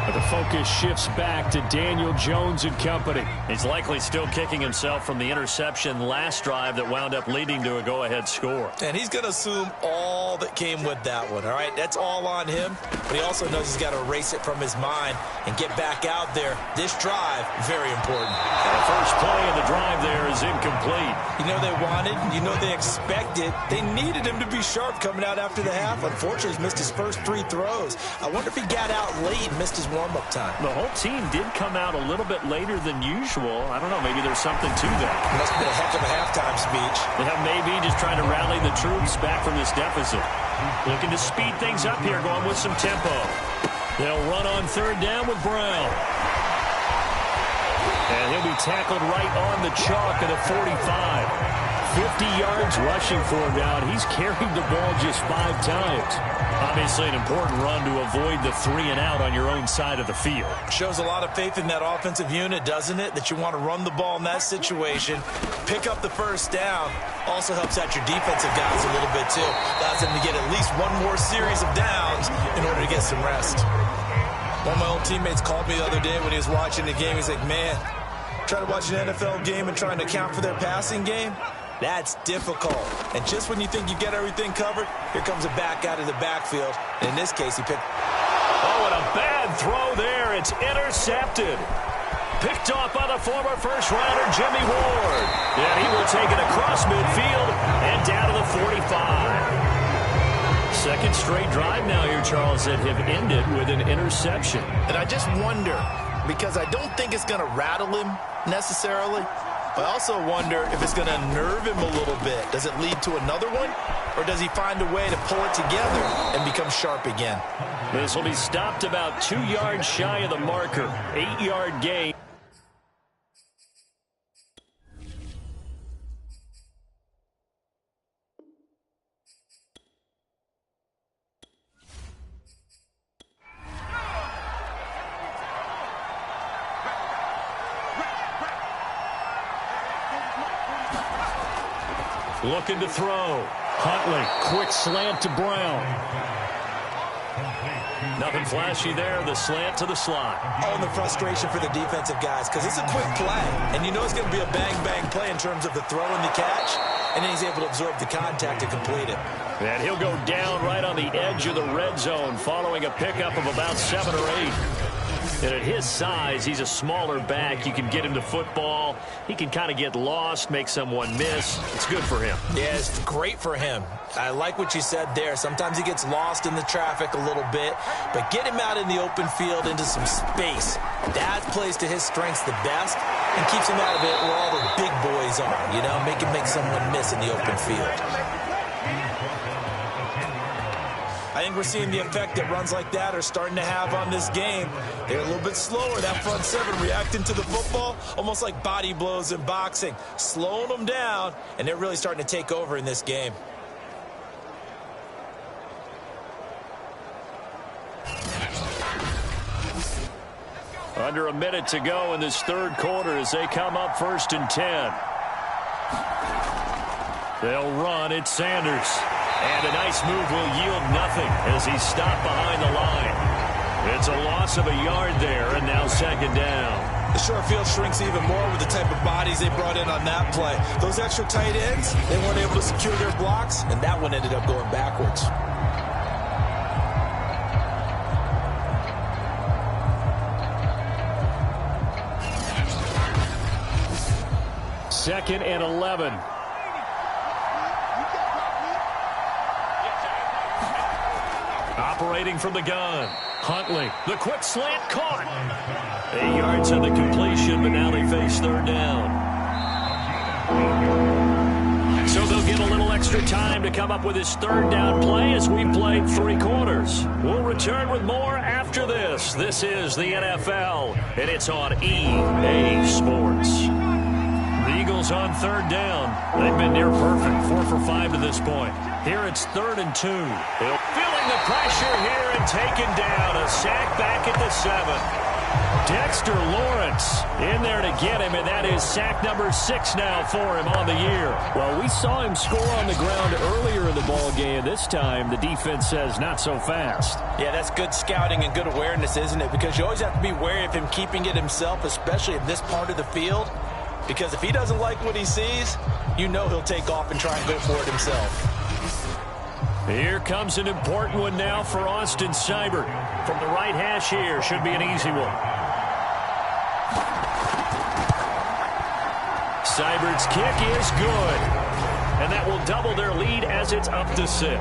But the focus shifts back to Daniel Jones and company. He's likely still kicking himself from the interception last drive that wound up leading to a go-ahead score. And he's going to assume all that came with that one, all right? That's all on him. But he also knows he's got to erase it from his mind and get back out there. This drive, very important. And the first play of the drive there is incomplete. You know they wanted, you know they expected. They needed him to be sharp coming out after the half. Unfortunately, he's missed his first 3 throws. I wonder if he got out late and missed his warm-up time. The whole team did come out a little bit later than usual. I don't know, maybe there's something to that. Must have been a heck of a halftime speech. Yeah, maybe just trying to rally the troops back from this deficit. Looking to speed things up here, going with some tempo. They'll run on 3rd down with Brown. And he'll be tackled right on the chalk of the 45. 50 yards rushing for him now, and he's carried the ball just 5 times. Obviously an important run to avoid the 3-and-out on your own side of the field. Shows a lot of faith in that offensive unit, doesn't it? That you want to run the ball in that situation, pick up the first down. Also helps out your defensive guys a little bit too. Allows them to get at least one more series of downs in order to get some rest. One of my old teammates called me the other day when he was watching the game. He's like, man, trying to watch an NFL game and trying to account for their passing game, that's difficult. And just when you think you get everything covered, here comes a back out of the backfield. And in this case, he picked... Oh, and a bad throw there. It's intercepted. Picked off by the former first-rounder, Jimmy Ward. And he will take it across midfield and down to the 45. Second straight drive now here, Charles, that have ended with an interception. And I just wonder, because I don't think it's going to rattle him necessarily, but I also wonder if it's going to nerve him a little bit. Does it lead to another one? Or does he find a way to pull it together and become sharp again? This will be stopped about 2 yards shy of the marker. 8-yard gain. Looking to throw. Huntley, quick slant to Brown. Nothing flashy there. The slant to the slot. Oh, and the frustration for the defensive guys, because it's a quick play. And you know it's going to be a bang-bang play in terms of the throw and the catch. And then he's able to absorb the contact to complete it. And he'll go down right on the edge of the red zone following a pickup of about 7 or 8. And at his size, he's a smaller back. You can get him to football. He can kind of get lost, make someone miss. It's good for him. Yeah, it's great for him. I like what you said there. Sometimes he gets lost in the traffic a little bit, but get him out in the open field into some space. That plays to his strengths the best and keeps him out of it where all the big boys are, you know, make someone miss in the open field. I think we're seeing the effect that runs like that are starting to have on this game. They're a little bit slower, that front seven reacting to the football, almost like body blows in boxing, slowing them down, and they're really starting to take over in this game. Under a minute to go in this third quarter as they come up 1st and 10. They'll run. It's Sanders. And a nice move will yield nothing as he's stopped behind the line. It's a loss of a yard there, and now 2nd down. The short field shrinks even more with the type of bodies they brought in on that play. Those extra tight ends, they weren't able to secure their blocks, and that one ended up going backwards. Second and 11. Operating from the gun. Huntley, the quick slant caught. 8 yards on the completion, but now they face 3rd down. So they'll get a little extra time to come up with his 3rd down play as we played 3 quarters. We'll return with more after this. This is the NFL, and it's on EA Sports. The Eagles on 3rd down. They've been near perfect, 4 for 5 to this point. Here it's 3rd and 2. Feeling the pressure here and taken down. A sack back at the 7. Dexter Lawrence in there to get him, and that is sack number 6 now for him on the year. Well, we saw him score on the ground earlier in the ball game. This time, the defense says not so fast. Yeah, that's good scouting and good awareness, isn't it? Because you always have to be wary of him keeping it himself, especially in this part of the field. Because if he doesn't like what he sees, you know he'll take off and try and go for it himself. Here comes an important one now for Austin Seibert. From the right hash here, should be an easy one. Seibert's kick is good. And that will double their lead as it's up to 6.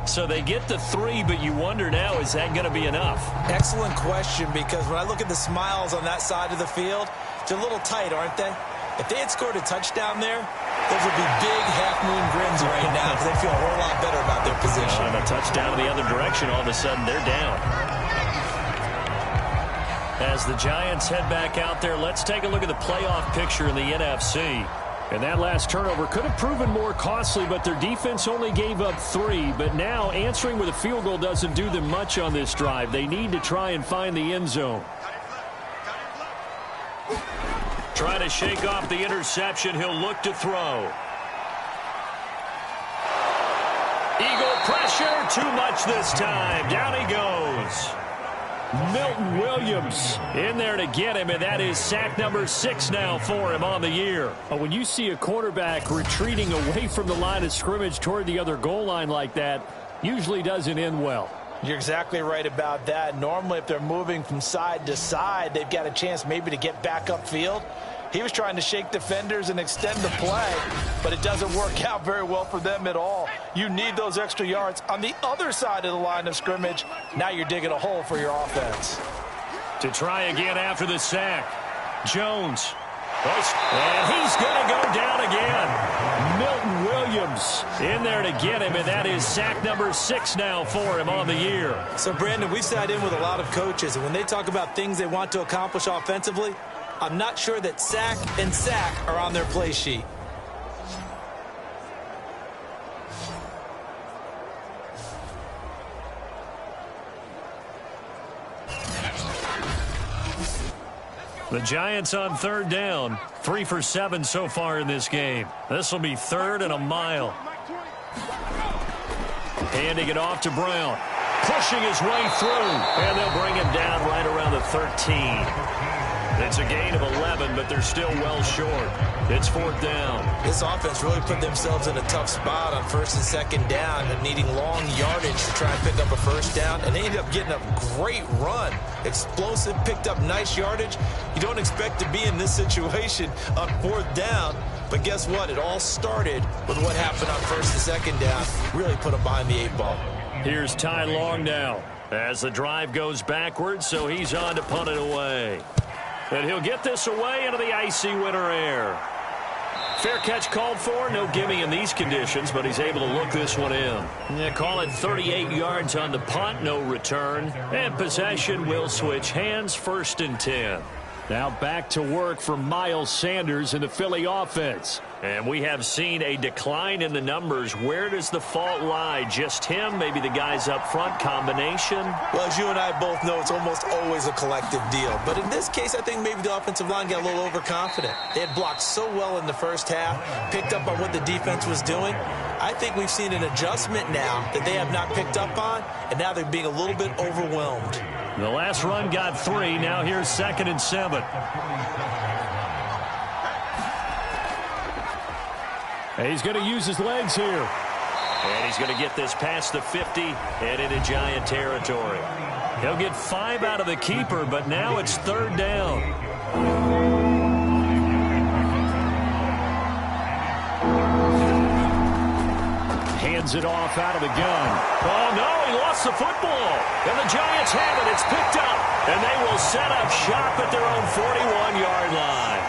So they get the 3, but you wonder now, is that going to be enough? Excellent question, because when I look at the smiles on that side of the field, they're a little tight, aren't they? If they had scored a touchdown there, those would be big half-moon grins right now because they feel a whole lot better about their position. And a touchdown in the other direction, all of a sudden they're down. As the Giants head back out there, let's take a look at the playoff picture in the NFC. And that last turnover could have proven more costly, but their defense only gave up 3. But now answering with a field goal doesn't do them much on this drive. They need to try and find the end zone. Trying to shake off the interception. He'll look to throw. Eagle pressure. Too much this time. Down he goes. Milton Williams in there to get him, and that is sack number 6 now for him on the year. When you see a quarterback retreating away from the line of scrimmage toward the other goal line like that, usually doesn't end well. You're exactly right about that. Normally, if they're moving from side to side, they've got a chance maybe to get back upfield. He was trying to shake defenders and extend the play, but it doesn't work out very well for them at all. You need those extra yards on the other side of the line of scrimmage. Now you're digging a hole for your offense. To try again after the sack. Jones. And he's going to go down again. Milton Williams in there to get him, and that is sack number 6 now for him on the year. So, Brandon, we've sat in with a lot of coaches, and when they talk about things they want to accomplish offensively, I'm not sure that sack and sack are on their play sheet. The Giants on 3rd down. 3 for 7 so far in this game. This will be 3rd and a mile. Handing it off to Brown. Pushing his way through. And they'll bring him down right around the 13. It's a gain of 11, but they're still well short. It's 4th down. This offense really put themselves in a tough spot on 1st and 2nd down and needing long yardage to try and pick up a 1st down, and they ended up getting a great run. Explosive, picked up nice yardage. You don't expect to be in this situation on 4th down, but guess what? It all started with what happened on 1st and 2nd down. Really put them behind the 8 ball. Here's Ty Long now as the drive goes backwards, so he's on to punt it away. And he'll get this away into the icy winter air. Fair catch called for. No gimme in these conditions, but he's able to look this one in. They call it 38 yards on the punt, no return. And possession will switch hands, 1st and 10. Now back to work for Miles Sanders in the Philly offense. And we have seen a decline in the numbers. Where does the fault lie? Just him? Maybe the guys up front? Combination? Well, as you and I both know, it's almost always a collective deal. But in this case, I think maybe the offensive line got a little overconfident. They had blocked so well in the first half, picked up on what the defense was doing. I think we've seen an adjustment now that they have not picked up on, and now they're being a little bit overwhelmed. The last run got 3. Now here's 2nd and 7. And he's going to use his legs here. And he's going to get this past the 50 and into Giant territory. He'll get 5 out of the keeper, but now it's 3rd down. Hands it off out of the gun. Oh, no, he lost the football. And the Giants have it. It's picked up. And they will set up shop at their own 41-yard line.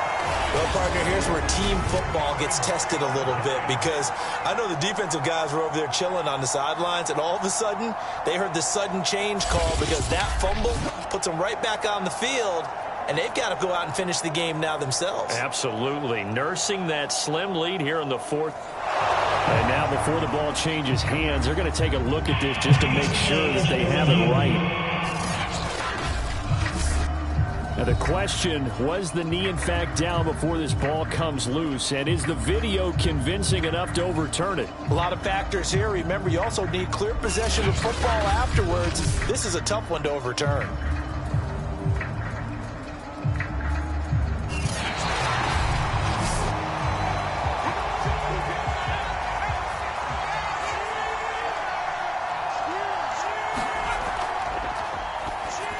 Well, partner, here's where team football gets tested a little bit, because I know the defensive guys were over there chilling on the sidelines, and all of a sudden, they heard the sudden change call because that fumble puts them right back on the field, and they've got to go out and finish the game now themselves. Absolutely. Nursing that slim lead here in the 4th. And now before the ball changes hands, they're going to take a look at this just to make sure that they have it right. Now the question, was the knee in fact down before this ball comes loose? And is the video convincing enough to overturn it? A lot of factors here. Remember, you also need clear possession of football afterwards. This is a tough one to overturn.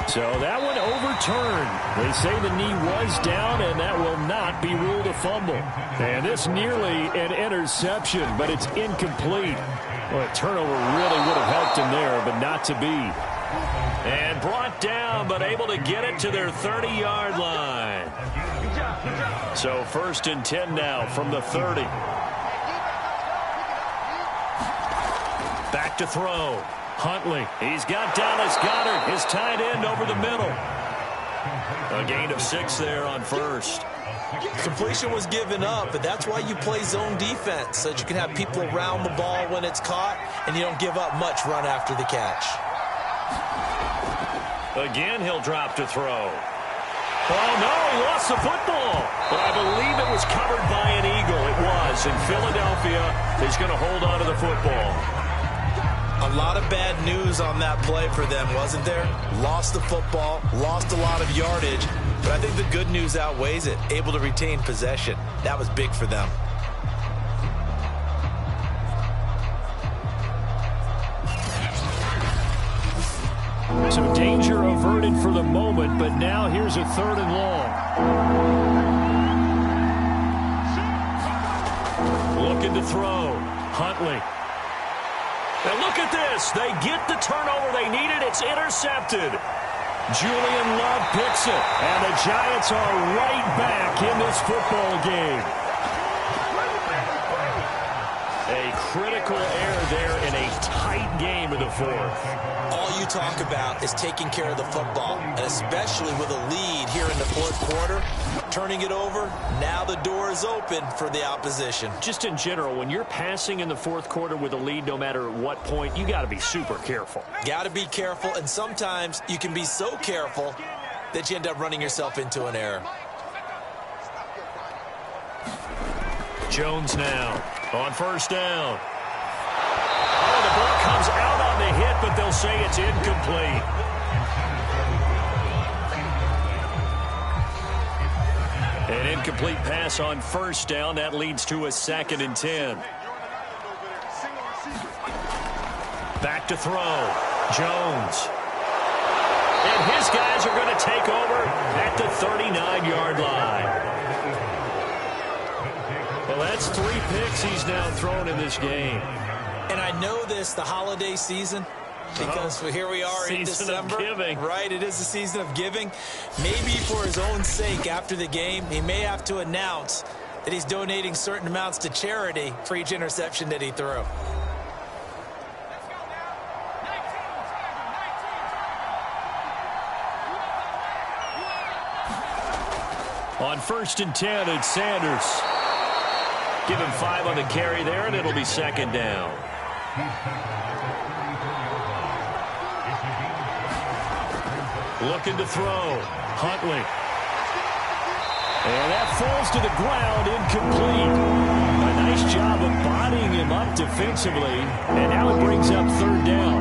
So that one overturned. They say the knee was down, and that will not be ruled a fumble. And this nearly an interception, but it's incomplete. Well, a turnover really would have helped him there, but not to be. And brought down, but able to get it to their 30-yard line. So 1st and 10 now from the 30. Back to throw. Huntley, he's got Dallas Goedert, his tight end, over the middle. A gain of 6 there on first. Completion was given up, but that's why you play zone defense, so that you can have people around the ball when it's caught, and you don't give up much run after the catch. Again, he'll drop to throw. Oh, no, he lost the football. But I believe it was covered by an Eagle. It was, and Philadelphia is going to hold on to the football. A lot of bad news on that play for them, wasn't there? Lost the football, lost a lot of yardage, but I think the good news outweighs it. Able to retain possession. That was big for them. So danger averted for the moment, but now here's a 3rd and long. Looking to throw. Huntley. And look at this. They get the turnover they needed. It's intercepted. Julian Love picks it. And the Giants are right back in this football game. A critical error there in a tight game in the 4th. All you talk about is taking care of the football, and especially with a lead here in the 4th quarter, turning it over, now the door is open for the opposition. Just in general, when you're passing in the 4th quarter with a lead, no matter at what point, you got to be super careful. Got to be careful, and sometimes you can be so careful that you end up running yourself into an error. Jones now on 1st down. Oh, the ball comes out on the hit, but they'll say it's incomplete. An incomplete pass on 1st down. That leads to a 2nd and 10. Back to throw. Jones. And his guys are going to take over at the 39-yard line. Well, that's 3 picks he's now thrown in this game. And I know this, the holiday season, because here we are in December. Season of giving. Right, it is the season of giving. Maybe for his own sake after the game, he may have to announce that he's donating certain amounts to charity for each interception that he threw. On 1st and 10, it's Sanders. Give him 5 on the carry there, and it'll be 2nd down. Looking to throw. Huntley. And that falls to the ground, incomplete. A nice job of bodying him up defensively, and now it brings up 3rd down.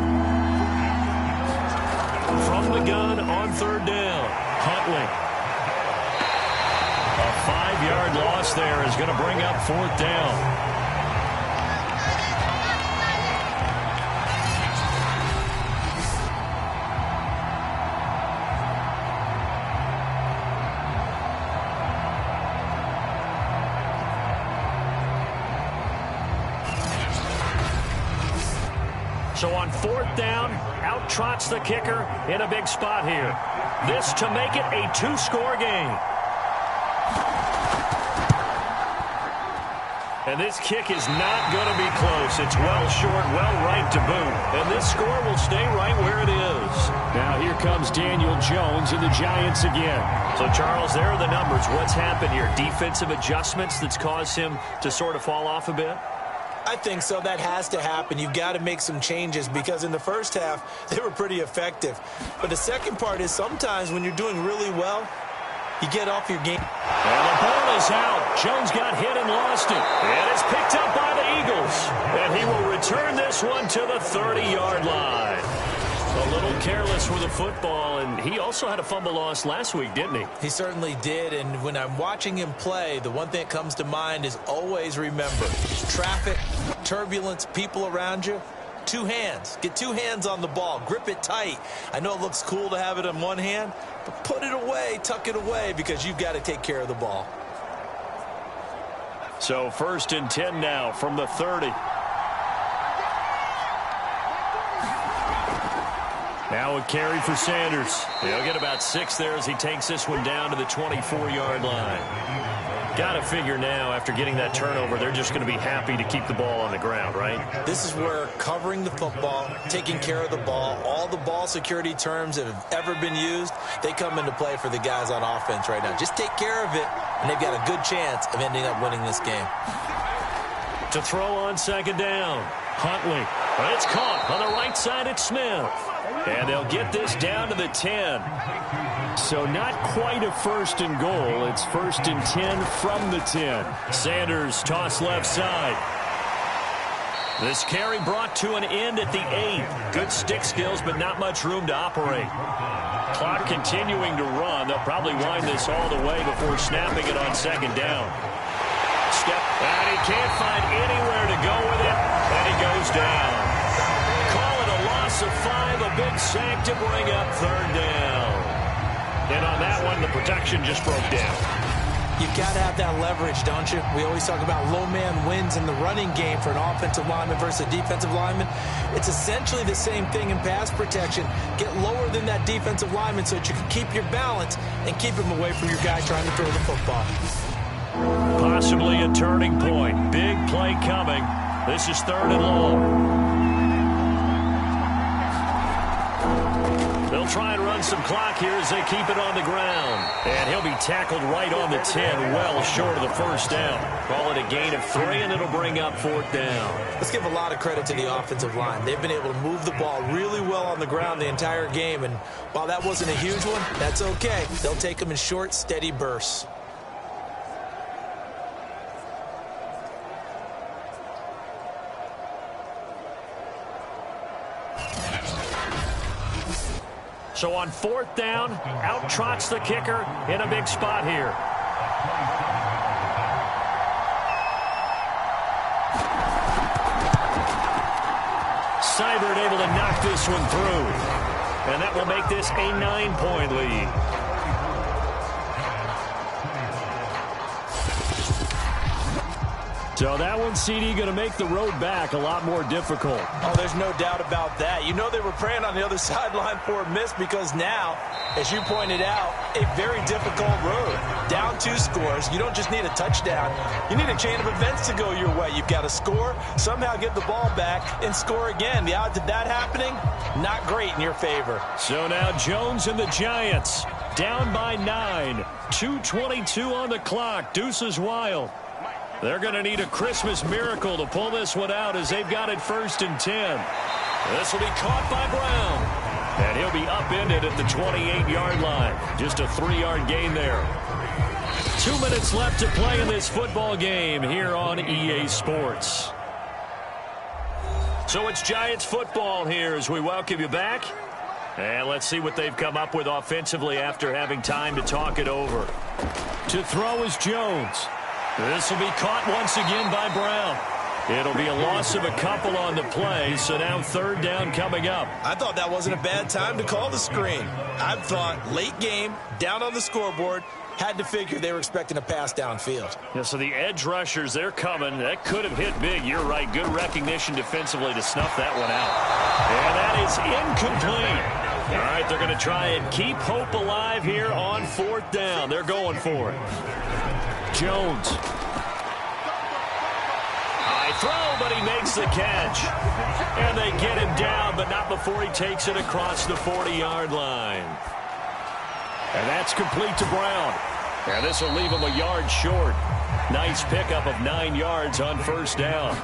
From the gun on 3rd down, Huntley. A 5-yard loss there is going to bring up 4th down. So on 4th down, out trots the kicker in a big spot here. This to make it a 2-score game. And this kick is not going to be close. It's well short, well right to boot. And this score will stay right where it is. Now here comes Daniel Jones and the Giants again. So, Charles, there are the numbers. What's happened here? Defensive adjustments that's caused him to sort of fall off a bit? I think so. That has to happen. You've got to make some changes because in the first half, they were pretty effective. But the second part is sometimes when you're doing really well, you get off your game. And the ball is out. Jones got hit and lost it. And it's picked up by the Eagles. And he will return this one to the 30-yard line. A little careless with the football, and he also had a fumble loss last week, didn't he? He certainly did, and when I'm watching him play, the one thing that comes to mind is always remember, traffic, turbulence, people around you, 2 hands. Get 2 hands on the ball. Grip it tight. I know it looks cool to have it in one hand, but put it away, tuck it away, because you've got to take care of the ball. So 1st and 10 now from the 30. Now a carry for Sanders. He'll get about 6 there as he takes this one down to the 24-yard line. Got to figure now, after getting that turnover, they're just going to be happy to keep the ball on the ground, right? This is where covering the football, taking care of the ball, all the ball security terms that have ever been used, they come into play for the guys on offense right now. Just take care of it, and they've got a good chance of ending up winning this game. To throw on second down, Huntley. It's caught on the right side. It's Smith. And they'll get this down to the 10. So not quite a first and goal. It's first and 10 from the 10. Sanders toss left side. This carry brought to an end at the 8. Good stick skills, but not much room to operate. Clock continuing to run. They'll probably wind this all the way before snapping it on second down. Step, and he can't find anywhere to go with it, and he goes down. Call it a loss of 5, a big sack to bring up third down. And on that one, the protection just broke down. You've got to have that leverage, don't you? We always talk about low man wins in the running game for an offensive lineman versus a defensive lineman. It's essentially the same thing in pass protection. Get lower than that defensive lineman so that you can keep your balance and keep him away from your guy trying to throw the football. Possibly a turning point. Big play coming. This is third and long. They'll try and run some clock here as they keep it on the ground. And he'll be tackled right on the 10, well short of the first down. Call it a gain of 3, and it'll bring up fourth down. Let's give a lot of credit to the offensive line. They've been able to move the ball really well on the ground the entire game. And while that wasn't a huge one, that's okay. They'll take them in short, steady bursts. So on fourth down, out trots the kicker in a big spot here. Seibert able to knock this one through. And that will make this a 9-point lead. So that one, CD, going to make the road back a lot more difficult. Oh, there's no doubt about that. You know they were praying on the other sideline for a miss because now, as you pointed out, a very difficult road. Down 2 scores. You don't just need a touchdown. You need a chain of events to go your way. You've got to score, somehow get the ball back, and score again. The odds of that happening, not great in your favor. So now Jones and the Giants down by 9. 2:22 on the clock. Deuces wild. They're going to need a Christmas miracle to pull this one out as they've got it first and 10. This will be caught by Brown. And he'll be upended at the 28-yard line. Just a 3-yard gain there. 2 minutes left to play in this football game here on EA Sports. So it's Giants football here as we welcome you back. And let's see what they've come up with offensively after having time to talk it over. To throw is Jones. This will be caught once again by Brown. It'll be a loss of a couple on the play, so now third down coming up. I thought that wasn't a bad time to call the screen. I thought late game, down on the scoreboard, had to figure they were expecting a pass downfield. Yeah, so the edge rushers, they're coming. That could have hit big. You're right. Good recognition defensively to snuff that one out. And that is incomplete. All right, they're going to try and keep hope alive here on fourth down. They're going for it. Jones. High throw, but he makes the catch. And they get him down, but not before he takes it across the 40-yard line. And that's complete to Brown. And this will leave him a yard short. Nice pickup of 9 yards on first down.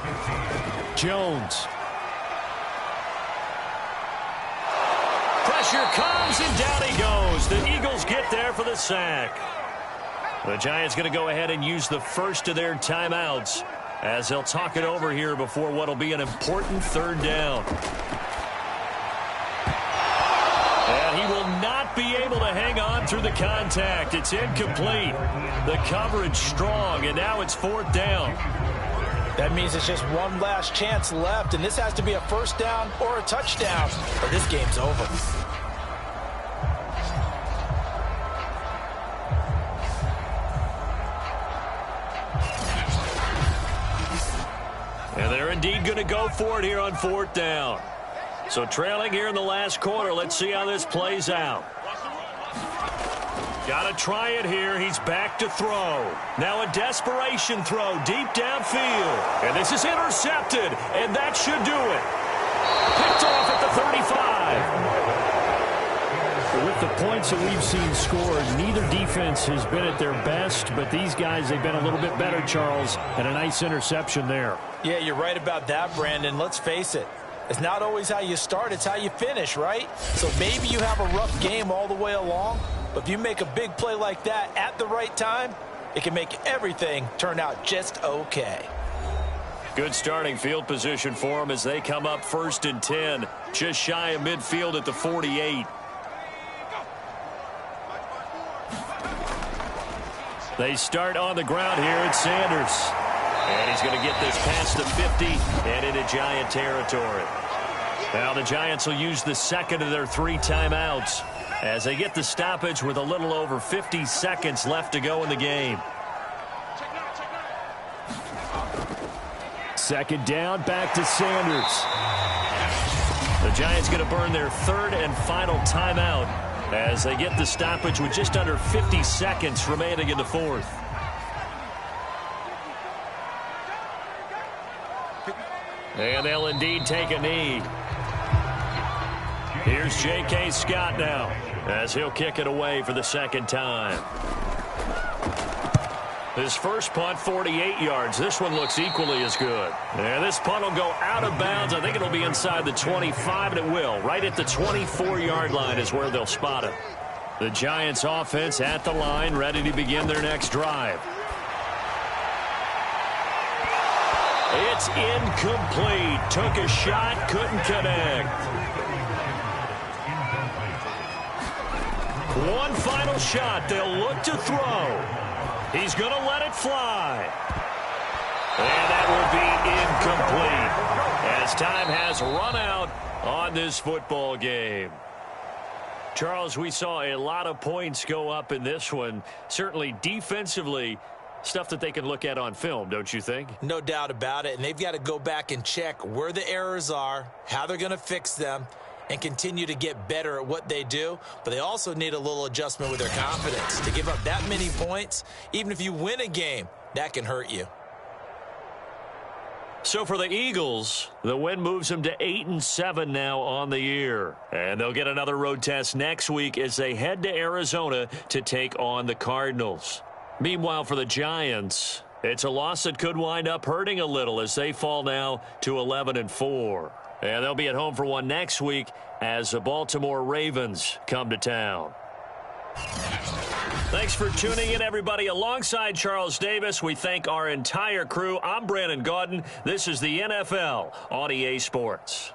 Jones. Pressure comes, and down he goes. The Eagles get there for the sack. The Giants going to go ahead and use the first of their timeouts as they'll talk it over here before what will be an important third down. And he will not be able to hang on through the contact. It's incomplete. The coverage strong, and now it's fourth down. That means it's just one last chance left, and this has to be a first down or a touchdown, or this game's over. And they're indeed going to go for it here on fourth down. So trailing here in the last quarter, let's see how this plays out. Got to try it here. He's back to throw. Now a desperation throw deep downfield. And this is intercepted, and that should do it. Picked off at the 35. With the points that we've seen scored, neither defense has been at their best, but these guys, they've been a little bit better, Charles, and a nice interception there. Yeah, you're right about that, Brandon. Let's face it. It's not always how you start, it's how you finish, right? So maybe you have a rough game all the way along, but if you make a big play like that at the right time, it can make everything turn out just okay. Good starting field position for them as they come up 1st and 10, just shy of midfield at the 48. They start on the ground here at Sanders. And he's going to get this past the 50 and into Giant territory. Now the Giants will use the second of their 3 timeouts as they get the stoppage with a little over 50 seconds left to go in the game. Second down, back to Sanders. The Giants going to burn their 3rd and final timeout as they get the stoppage with just under 50 seconds remaining in the 4th. And they'll indeed take a knee. Here's J.K. Scott now as he'll kick it away for the 2nd time. His first punt, 48 yards. This one looks equally as good. And this punt will go out of bounds. I think it'll be inside the 25, and it will. Right at the 24-yard line is where they'll spot it. The Giants offense at the line, ready to begin their next drive. It's incomplete. Took a shot, couldn't connect. One final shot. They'll look to throw. He's going to let it fly. And that will be incomplete as time has run out on this football game. Charles, we saw a lot of points go up in this one. Certainly defensively, stuff that they can look at on film, don't you think? No doubt about it. And they've got to go back and check where the errors are, how they're going to fix them, and continue to get better at what they do. But they also need a little adjustment with their confidence. To give up that many points, even if you win a game, that can hurt you. So for the Eagles, the win moves them to 8-7 now on the year. And they'll get another road test next week as they head to Arizona to take on the Cardinals. Meanwhile, for the Giants, it's a loss that could wind up hurting a little as they fall now to 11-4. And they'll be at home for one next week as the Baltimore Ravens come to town. Thanks for tuning in, everybody. Alongside Charles Davis, we thank our entire crew. I'm Brandon Gaudin. This is the NFL on EA Sports.